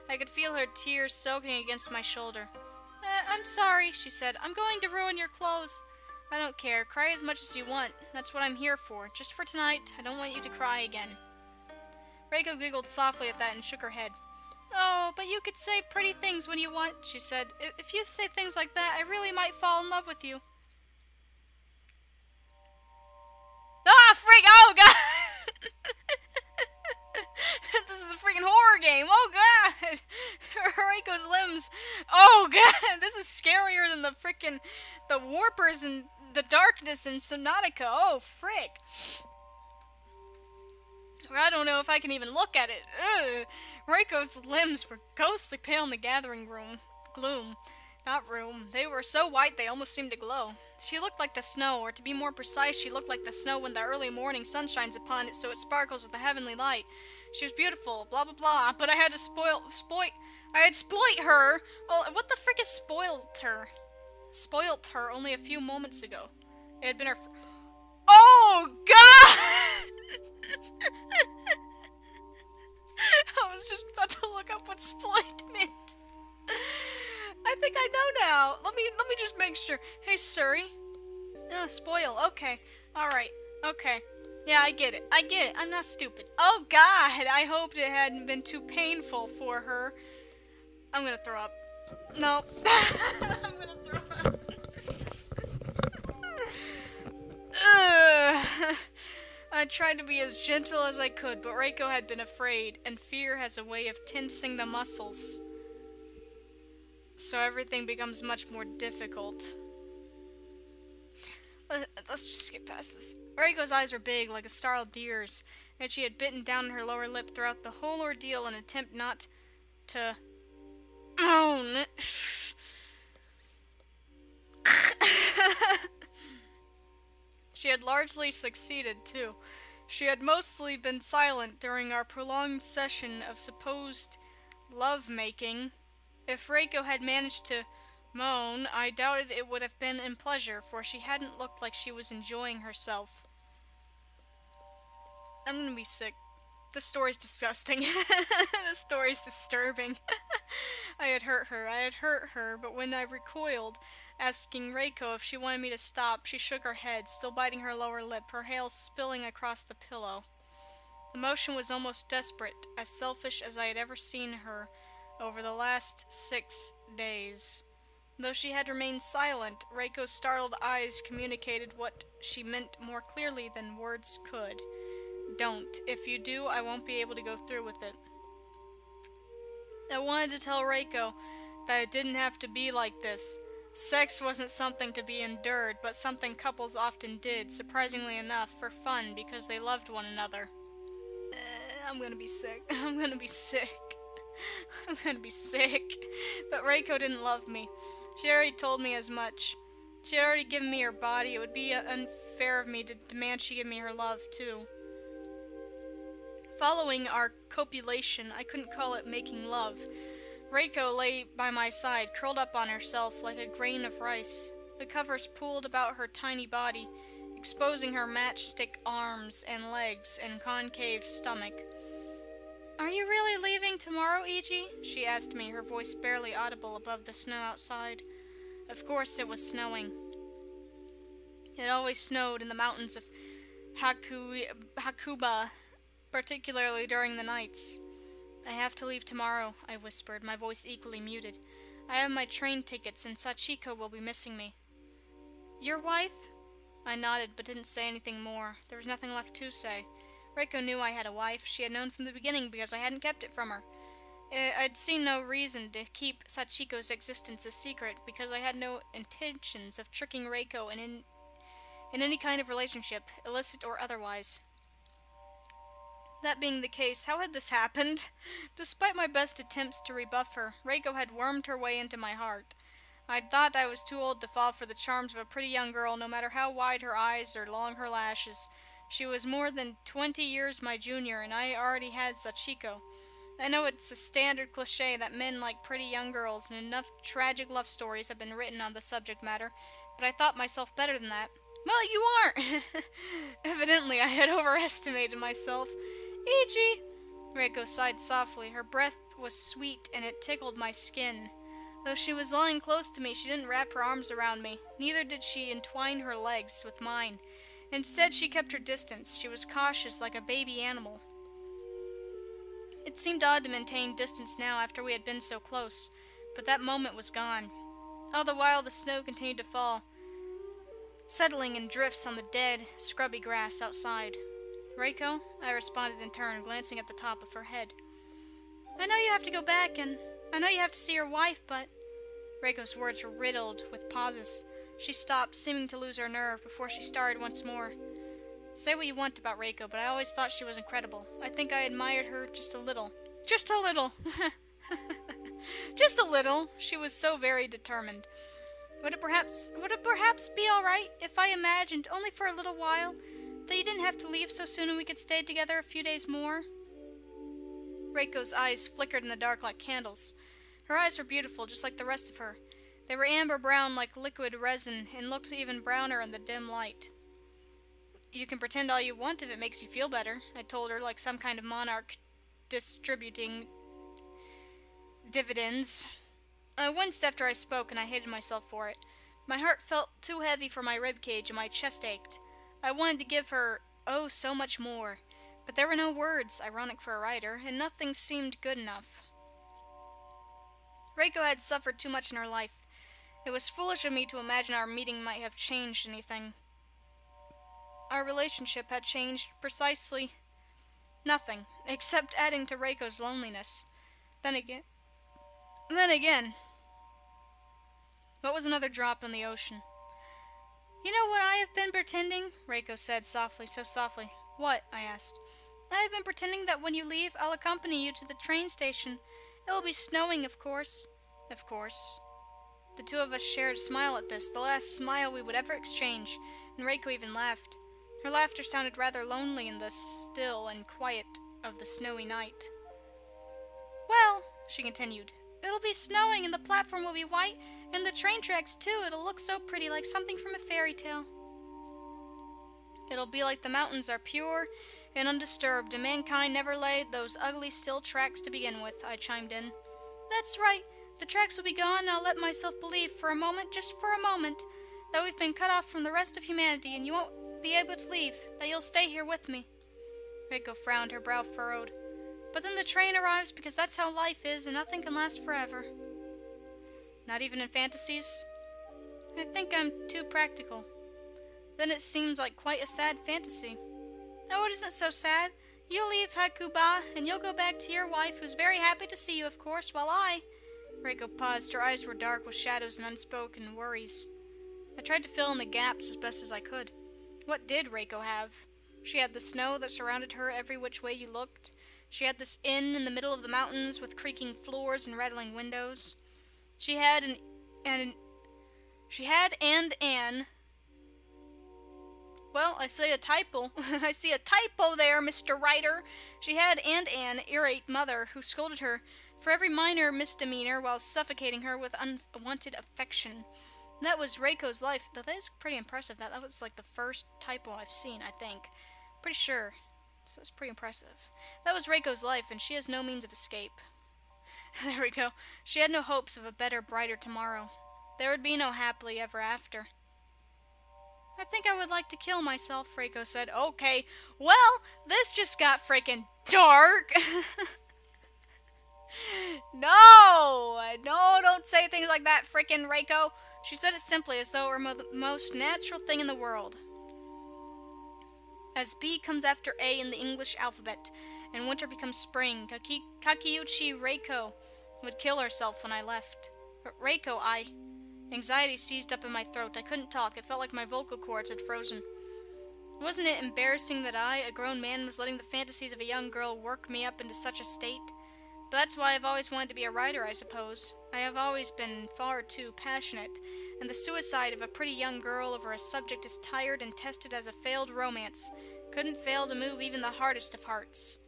I could feel her tears soaking against my shoulder. I'm sorry, she said. I'm going to ruin your clothes. I don't care. Cry as much as you want. That's what I'm here for. Just for tonight. I don't want you to cry again. Reiko giggled softly at that and shook her head. Oh, but you could say pretty things when you want, she said. If you say things like that, I really might fall in love with you. Ah, freak! Oh, God! This is a freaking horror game! Oh, God! Reiko's limbs. Oh, God! This is scarier than the warpers and the darkness in Subnautica. Oh, frick! I don't know if I can even look at it. Ugh. Reiko's limbs were ghostly pale in the gathering gloom. Not room. They were so white they almost seemed to glow. She looked like the snow, or to be more precise, she looked like the snow when the early morning sun shines upon it so it sparkles with the heavenly light. She was beautiful, blah blah blah, but I had to exploit her. Well, what the frick is spoilt her? Spoilt her only a few moments ago. It had been her Oh, God! I was just about to look up what sploit meant. I think I know now. Let me just make sure. Hey, Suri. Spoil. Okay. Alright. Okay. Yeah, I get it. I'm not stupid. Oh, God! I hoped it hadn't been too painful for her. I'm gonna throw up. No. I'm gonna throw up. I tried to be as gentle as I could, but Reiko had been afraid, and fear has a way of tensing the muscles. So everything becomes much more difficult. Let's just get past this. Reiko's eyes were big, like a startled deer's, and she had bitten down her lower lip throughout the whole ordeal in an attempt not to moan. She had largely succeeded, too. She had mostly been silent during our prolonged session of supposed love-making. If Reiko had managed to moan, I doubted it would have been in pleasure, for she hadn't looked like she was enjoying herself. I'm gonna be sick. This story's disgusting. This story's disturbing. I had hurt her, but when I recoiled, asking Reiko if she wanted me to stop, she shook her head, still biting her lower lip, her hair spilling across the pillow. The motion was almost desperate, as selfish as I had ever seen her over the last 6 days. Though she had remained silent, Reiko's startled eyes communicated what she meant more clearly than words could. Don't. If you do, I won't be able to go through with it. I wanted to tell Reiko that it didn't have to be like this. Sex wasn't something to be endured, but something couples often did, surprisingly enough, for fun, because they loved one another. I'm gonna be sick. I'm gonna be sick. I'm gonna be sick. But Reiko didn't love me. She already told me as much. She had already given me her body. It would be unfair of me to demand she give me her love, too. Following our copulation, I couldn't call it making love. Reiko lay by my side, curled up on herself like a grain of rice. The covers pulled about her tiny body, exposing her matchstick arms and legs and concave stomach. Are you really leaving tomorrow, Ichi? She asked me, her voice barely audible above the snow outside. Of course it was snowing. It always snowed in the mountains of Hakuba, particularly during the nights. I have to leave tomorrow, I whispered, my voice equally muted. I have my train tickets, and Sachiko will be missing me. Your wife? I nodded, but didn't say anything more. There was nothing left to say. Reiko knew I had a wife. She had known from the beginning because I hadn't kept it from her. I'd seen no reason to keep Sachiko's existence a secret, because I had no intentions of tricking Reiko in any kind of relationship, illicit or otherwise. That being the case, how had this happened? Despite my best attempts to rebuff her, Reiko had wormed her way into my heart. I'd thought I was too old to fall for the charms of a pretty young girl, no matter how wide her eyes or long her lashes. She was more than 20 years my junior, and I already had Sachiko. I know it's a standard cliche that men like pretty young girls, and enough tragic love stories have been written on the subject matter, but I thought myself better than that. Well, you aren't! Evidently, I had overestimated myself. Ichi! Reiko sighed softly. Her breath was sweet, and it tickled my skin. Though she was lying close to me, she didn't wrap her arms around me. Neither did she entwine her legs with mine. Instead, she kept her distance. She was cautious, like a baby animal. It seemed odd to maintain distance now after we had been so close, but that moment was gone. All the while, the snow continued to fall, settling in drifts on the dead, scrubby grass outside. Reiko? I responded in turn, glancing at the top of her head. I know you have to go back, and I know you have to see your wife, but... Reiko's words were riddled with pauses. She stopped, seeming to lose her nerve, before she started once more. Say what you want about Reiko, but I always thought she was incredible. I think I admired her just a little. Just a little! Just a little! She was so very determined. Would it perhaps be alright if I imagined, only for a little while, that you didn't have to leave so soon and we could stay together a few days more? Reiko's eyes flickered in the dark like candles. Her eyes were beautiful, just like the rest of her. They were amber-brown like liquid resin, and looked even browner in the dim light. You can pretend all you want if it makes you feel better, I told her, like some kind of monarch distributing dividends. I winced after I spoke, and I hated myself for it. My heart felt too heavy for my ribcage, and my chest ached. I wanted to give her, oh, so much more. But there were no words, ironic for a writer, and nothing seemed good enough. Reiko had suffered too much in her life. It was foolish of me to imagine our meeting might have changed anything. Our relationship had changed precisely nothing, except adding to Reiko's loneliness. Then again, what was another drop in the ocean? You know what I have been pretending? Reiko said softly, so softly. What? I asked. I have been pretending that when you leave, I'll accompany you to the train station. It'll be snowing, of course. Of course. The two of us shared a smile at this, the last smile we would ever exchange, and Reiko even laughed. Her laughter sounded rather lonely in the still and quiet of the snowy night. Well, she continued, it'll be snowing and the platform will be white, and the train tracks too. It'll look so pretty, like something from a fairy tale. It'll be like the mountains are pure and undisturbed, and mankind never laid those ugly still tracks to begin with, I chimed in. That's right. The tracks will be gone, and I'll let myself believe for a moment, just for a moment, that we've been cut off from the rest of humanity, and you won't be able to leave, that you'll stay here with me. Reiko frowned, her brow furrowed. But then the train arrives, because that's how life is, and nothing can last forever. Not even in fantasies? I think I'm too practical. Then it seems like quite a sad fantasy. Oh, it isn't so sad. You'll leave Hakuba, and you'll go back to your wife, who's very happy to see you, of course, while Reiko paused. Her eyes were dark with shadows and unspoken worries. I tried to fill in the gaps as best as I could. What did Reiko have? She had the snow that surrounded her every which way you looked. She had this inn in the middle of the mountains with creaking floors and rattling windows. She had well, I see a typo. I see a typo there, Mr. Writer. She had an irate mother who scolded her for every minor misdemeanor while suffocating her with unwanted affection. That was Reiko's life. Though that is pretty impressive. That was like the first typo I've seen, I think. Pretty sure. So that's pretty impressive. That was Reiko's life, and she has no means of escape. There we go. She had no hopes of a better, brighter tomorrow. There would be no happily ever after. I think I would like to kill myself, Reiko said. Okay, well, this just got freaking dark. No, don't say things like that, freaking Reiko. She said it simply as though it were the most natural thing in the world. As B comes after A in the English alphabet, and winter becomes spring, Kakiuchi Reiko would kill herself when I left. But Reiko, Anxiety seized up in my throat. I couldn't talk. It felt like my vocal cords had frozen. Wasn't it embarrassing that I, a grown man, was letting the fantasies of a young girl work me up into such a state? But that's why I've always wanted to be a writer, I suppose. I have always been far too passionate, and the suicide of a pretty young girl over a subject as tired and tested as a failed romance couldn't fail to move even the hardest of hearts.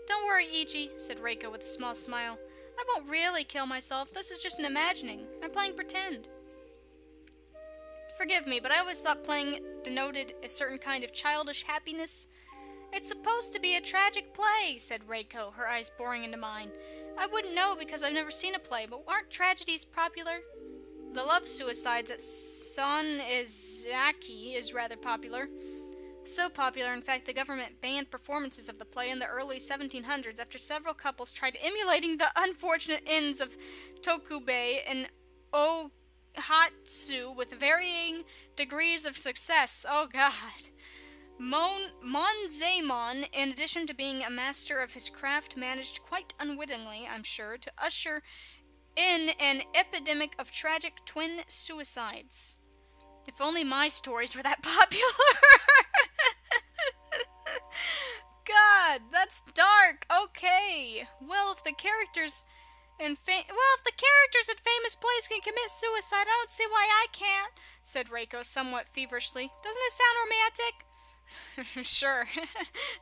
Don't worry, Ichi, said Reiko with a small smile. I won't really kill myself. This is just an imagining. I'm playing pretend. Forgive me, but I always thought playing denoted a certain kind of childish happiness. It's supposed to be a tragic play, said Reiko, her eyes boring into mine. I wouldn't know because I've never seen a play, but aren't tragedies popular? The love suicides at Sonizaki is rather popular. So popular, in fact, the government banned performances of the play in the early 1700s after several couples tried emulating the unfortunate ends of Tokubei and Ohatsu with varying degrees of success. Oh, God. Monzaemon, in addition to being a master of his craft, managed quite unwittingly, I'm sure, to usher in an epidemic of tragic twin suicides. If only my stories were that popular. God, that's dark. Okay. Well, if the characters in famous plays can commit suicide, I don't see why I can't, said Reiko somewhat feverishly. Doesn't it sound romantic? Sure.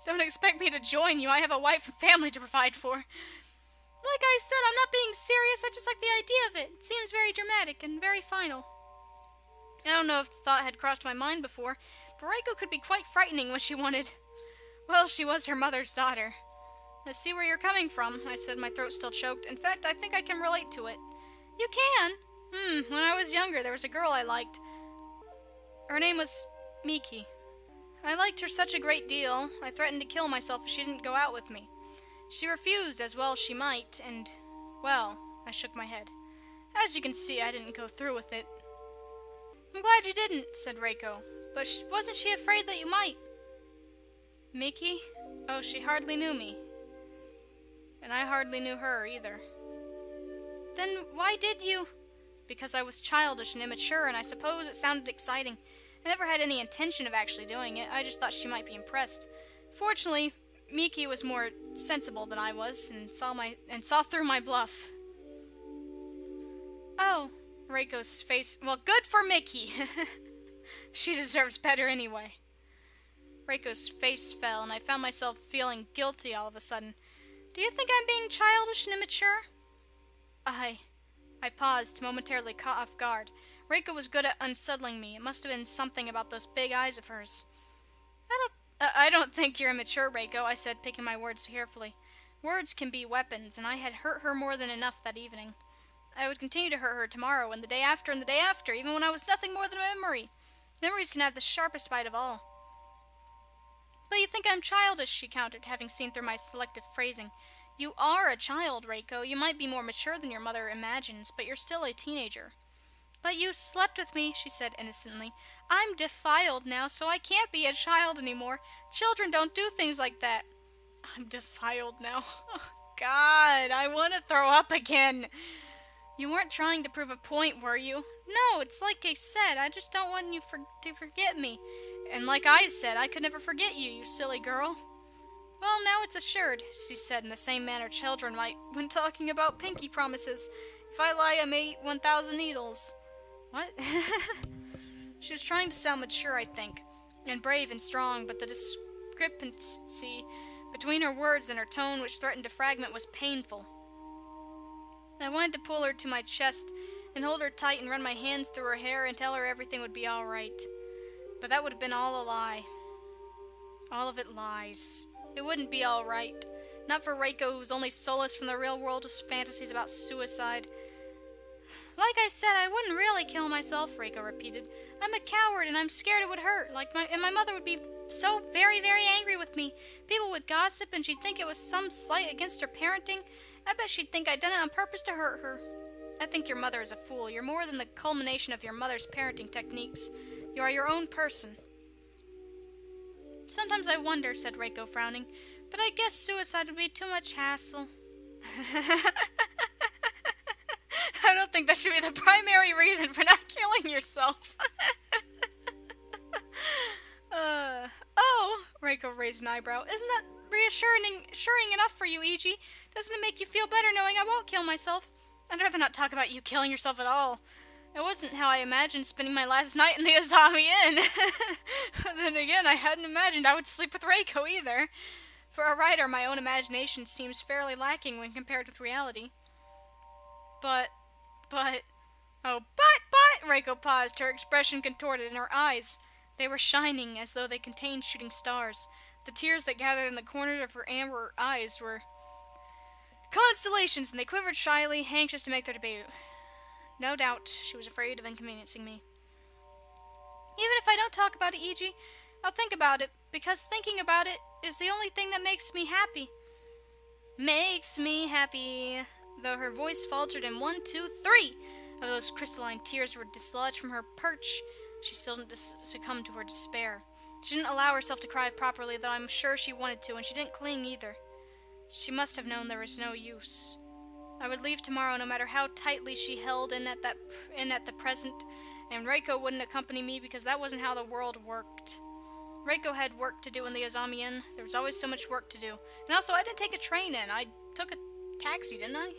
Don't expect me to join you. I have a wife and family to provide for. Like I said, I'm not being serious. I just like the idea of it. It seems very dramatic and very final. I don't know if the thought had crossed my mind before, but Reiko could be quite frightening when she wanted. Well, she was her mother's daughter. I see where you're coming from, I said, my throat still choked. In fact, I think I can relate to it. You can? When I was younger, there was a girl I liked. Her name was Miki. I liked her such a great deal, I threatened to kill myself if she didn't go out with me. She refused, as well she might, and, well, I shook my head. As you can see, I didn't go through with it. I'm glad you didn't, said Reiko, but wasn't she afraid that you might? Miki? Oh, she hardly knew me. And I hardly knew her, either. Then why did you? Because I was childish and immature, and I suppose it sounded exciting. I never had any intention of actually doing it. I just thought she might be impressed. Fortunately, Miki was more sensible than I was, and saw through my bluff. Oh, Reiko's face. Well, good for Miki. She deserves better anyway. Reiko's face fell, and I found myself feeling guilty all of a sudden. Do you think I'm being childish and immature? I paused, momentarily caught off guard. Reiko was good at unsettling me. It must have been something about those big eyes of hers. I don't think you're immature, Reiko, I said, picking my words carefully. Words can be weapons, and I had hurt her more than enough that evening. I would continue to hurt her tomorrow, and the day after, even when I was nothing more than a memory. Memories can have the sharpest bite of all. But you think I'm childish, she countered, having seen through my selective phrasing. You are a child, Reiko. You might be more mature than your mother imagines, but you're still a teenager. But you slept with me, she said innocently. I'm defiled now, so I can't be a child anymore. Children don't do things like that. I'm defiled now. Oh, God, I want to throw up again. You weren't trying to prove a point, were you? No, it's like I said, I just don't want you to forget me. And like I said, I could never forget you, you silly girl. Well, now it's assured, she said in the same manner children might when talking about pinky promises. If I lie, I may eat 1,000 needles. What? She was trying to sound mature, I think, and brave and strong, but the discrepancy between her words and her tone, which threatened to fragment, was painful. I wanted to pull her to my chest and hold her tight and run my hands through her hair and tell her everything would be all right. But that would have been all a lie. All of it lies. It wouldn't be all right. Not for Reiko, whose only solace from the real world was fantasies about suicide. Like I said, I wouldn't really kill myself, Reiko repeated. I'm a coward, and I'm scared it would hurt. And my mother would be so very, very angry with me. People would gossip, and she'd think it was some slight against her parenting. I bet she'd think I'd done it on purpose to hurt her. I think your mother is a fool. You're more than the culmination of your mother's parenting techniques. You are your own person. Sometimes I wonder, said Reiko, frowning, but I guess suicide would be too much hassle. I don't think that should be the primary reason for not killing yourself. Oh, Reiko raised an eyebrow. Isn't that reassuring enough for you, Ichi? Doesn't it make you feel better knowing I won't kill myself? I'd rather not talk about you killing yourself at all. It wasn't how I imagined spending my last night in the Azami Inn. But then again, I hadn't imagined I would sleep with Reiko either. For a writer, my own imagination seems fairly lacking when compared with reality. But, Reiko paused, her expression contorted, and her eyes. They were shining as though they contained shooting stars. The tears that gathered in the corners of her amber eyes were constellations, and they quivered shyly, anxious to make their debut. No doubt, she was afraid of inconveniencing me. Even if I don't talk about it, Iji, I'll think about it, because thinking about it is the only thing that makes me happy. Makes me happy. Though her voice faltered and 1, 2, 3 of those crystalline tears were dislodged from her perch, she still didn't succumb to her despair. She didn't allow herself to cry properly, though I'm sure she wanted to, and she didn't cling either. She must have known there was no use. I would leave tomorrow no matter how tightly she held in at the present, and Reiko wouldn't accompany me because that wasn't how the world worked. Reiko had work to do in the Azami Inn. There was always so much work to do. And also, I didn't take a train in. I took a taxi, didn't I?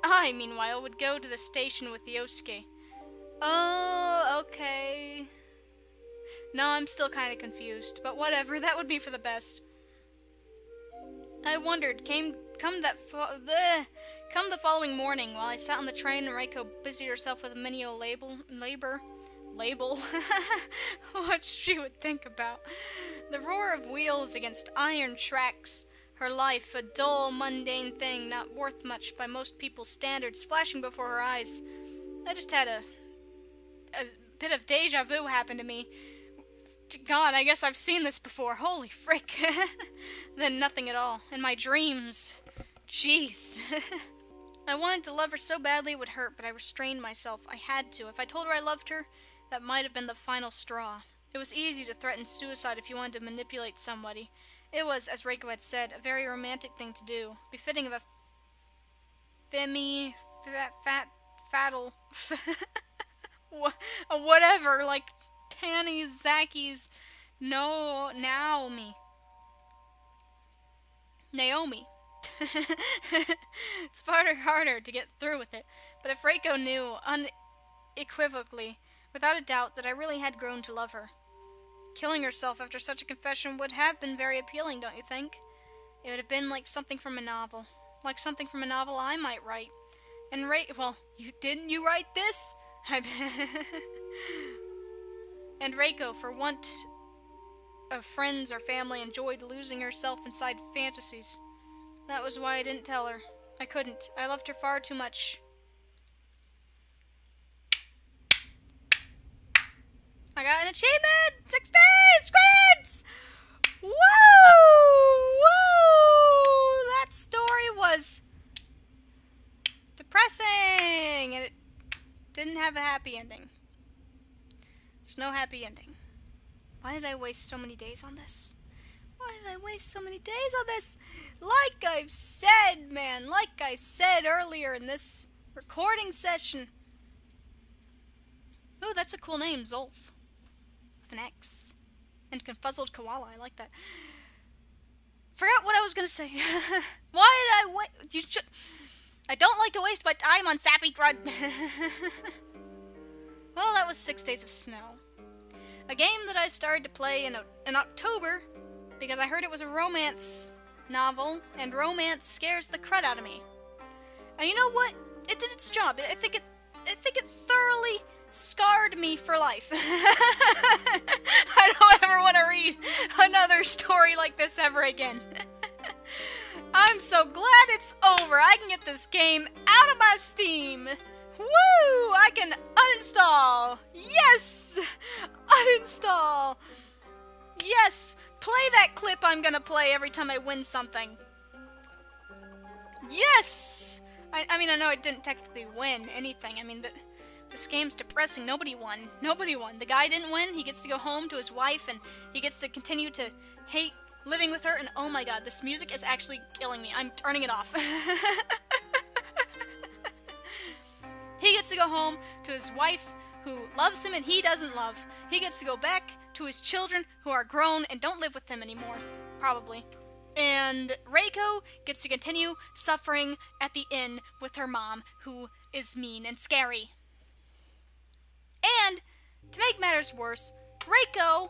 I, meanwhile, would go to the station with Yosuke. Oh, okay. No, I'm still kind of confused, but whatever, that would be for the best. I wondered, come the following morning, while I sat on the train and Reiko busied herself with menial labor, what she would think about. The roar of wheels against iron tracks, her life, a dull, mundane thing, not worth much by most people's standards, flashing before her eyes. I just had a bit of deja vu happen to me. God, I guess I've seen this before. Holy frick. Then nothing at all. In my dreams. Jeez. I wanted to love her so badly it would hurt, but I restrained myself. I had to. If I told her I loved her, that might have been the final straw. It was easy to threaten suicide if you wanted to manipulate somebody. It was, as Reiko had said, a very romantic thing to do, befitting of a fatal, whatever, like Zaki's Naomi. It's harder to get through with it, but if Reiko knew unequivocally, without a doubt, that I really had grown to love her. Killing herself after such a confession would have been very appealing, don't you think? It would have been like something from a novel. Like something from a novel I might write. And well, didn't you write this? And Reiko, for want of friends or family, enjoyed losing herself inside fantasies. That was why I didn't tell her. I couldn't. I loved her far too much. I got an achievement! 6 days! Credits! Woo! Woo! That story was depressing, and it didn't have a happy ending. There's no happy ending. Why did I waste so many days on this? Why did I waste so many days on this? Like I've said, man, like I said earlier in this recording session. Oh, that's a cool name, Zolf. With an X. And Confuzzled Koala, I like that. Forgot what I was gonna say. Why did I wait? I don't like to waste my time on sappy crud. Well, that was 6 Days of Snow. A game that I started to play in October because I heard it was a romance novel, and romance scares the crud out of me. And you know what? It did its job. I think it thoroughly scarred me for life. I don't ever want to read another story like this ever again. I'm so glad it's over. I can get this game out of my Steam. Woo! I can uninstall. Yes! Uninstall. Yes! Play that clip I'm gonna play every time I win something. Yes! I mean, I know I didn't technically win anything. I mean, this game's depressing. Nobody won. Nobody won. The guy didn't win. He gets to go home to his wife, and he gets to continue to hate living with her, and oh my god, this music is actually killing me. I'm turning it off. He gets to go home to his wife, who loves him and he doesn't love. He gets to go back to his children, who are grown and don't live with him anymore. Probably. And Reiko gets to continue suffering at the inn with her mom, who is mean and scary. And, to make matters worse, Reiko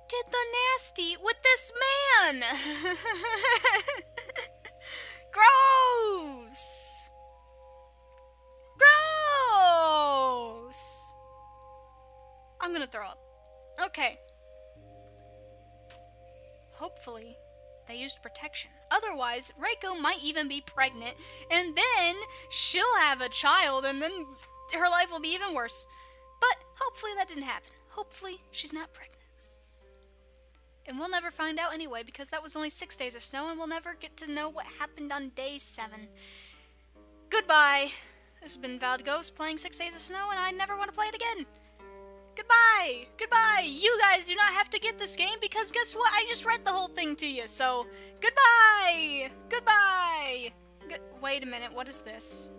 did the nasty with this man! Gross! Gross! I'm gonna throw up. Okay. Hopefully, they used protection. Otherwise, Reiko might even be pregnant, and then she'll have a child, and then her life will be even worse. But hopefully that didn't happen. Hopefully she's not pregnant. And we'll never find out anyway, because that was only 6 days of snow, and we'll never get to know what happened on day 7. Goodbye. This has been Valid Ghost playing 6 Days of Snow, and I never want to play it again. Goodbye! Goodbye! You guys do not have to get this game, because guess what? I just read the whole thing to you, so goodbye! Goodbye! Wait a minute, what is this?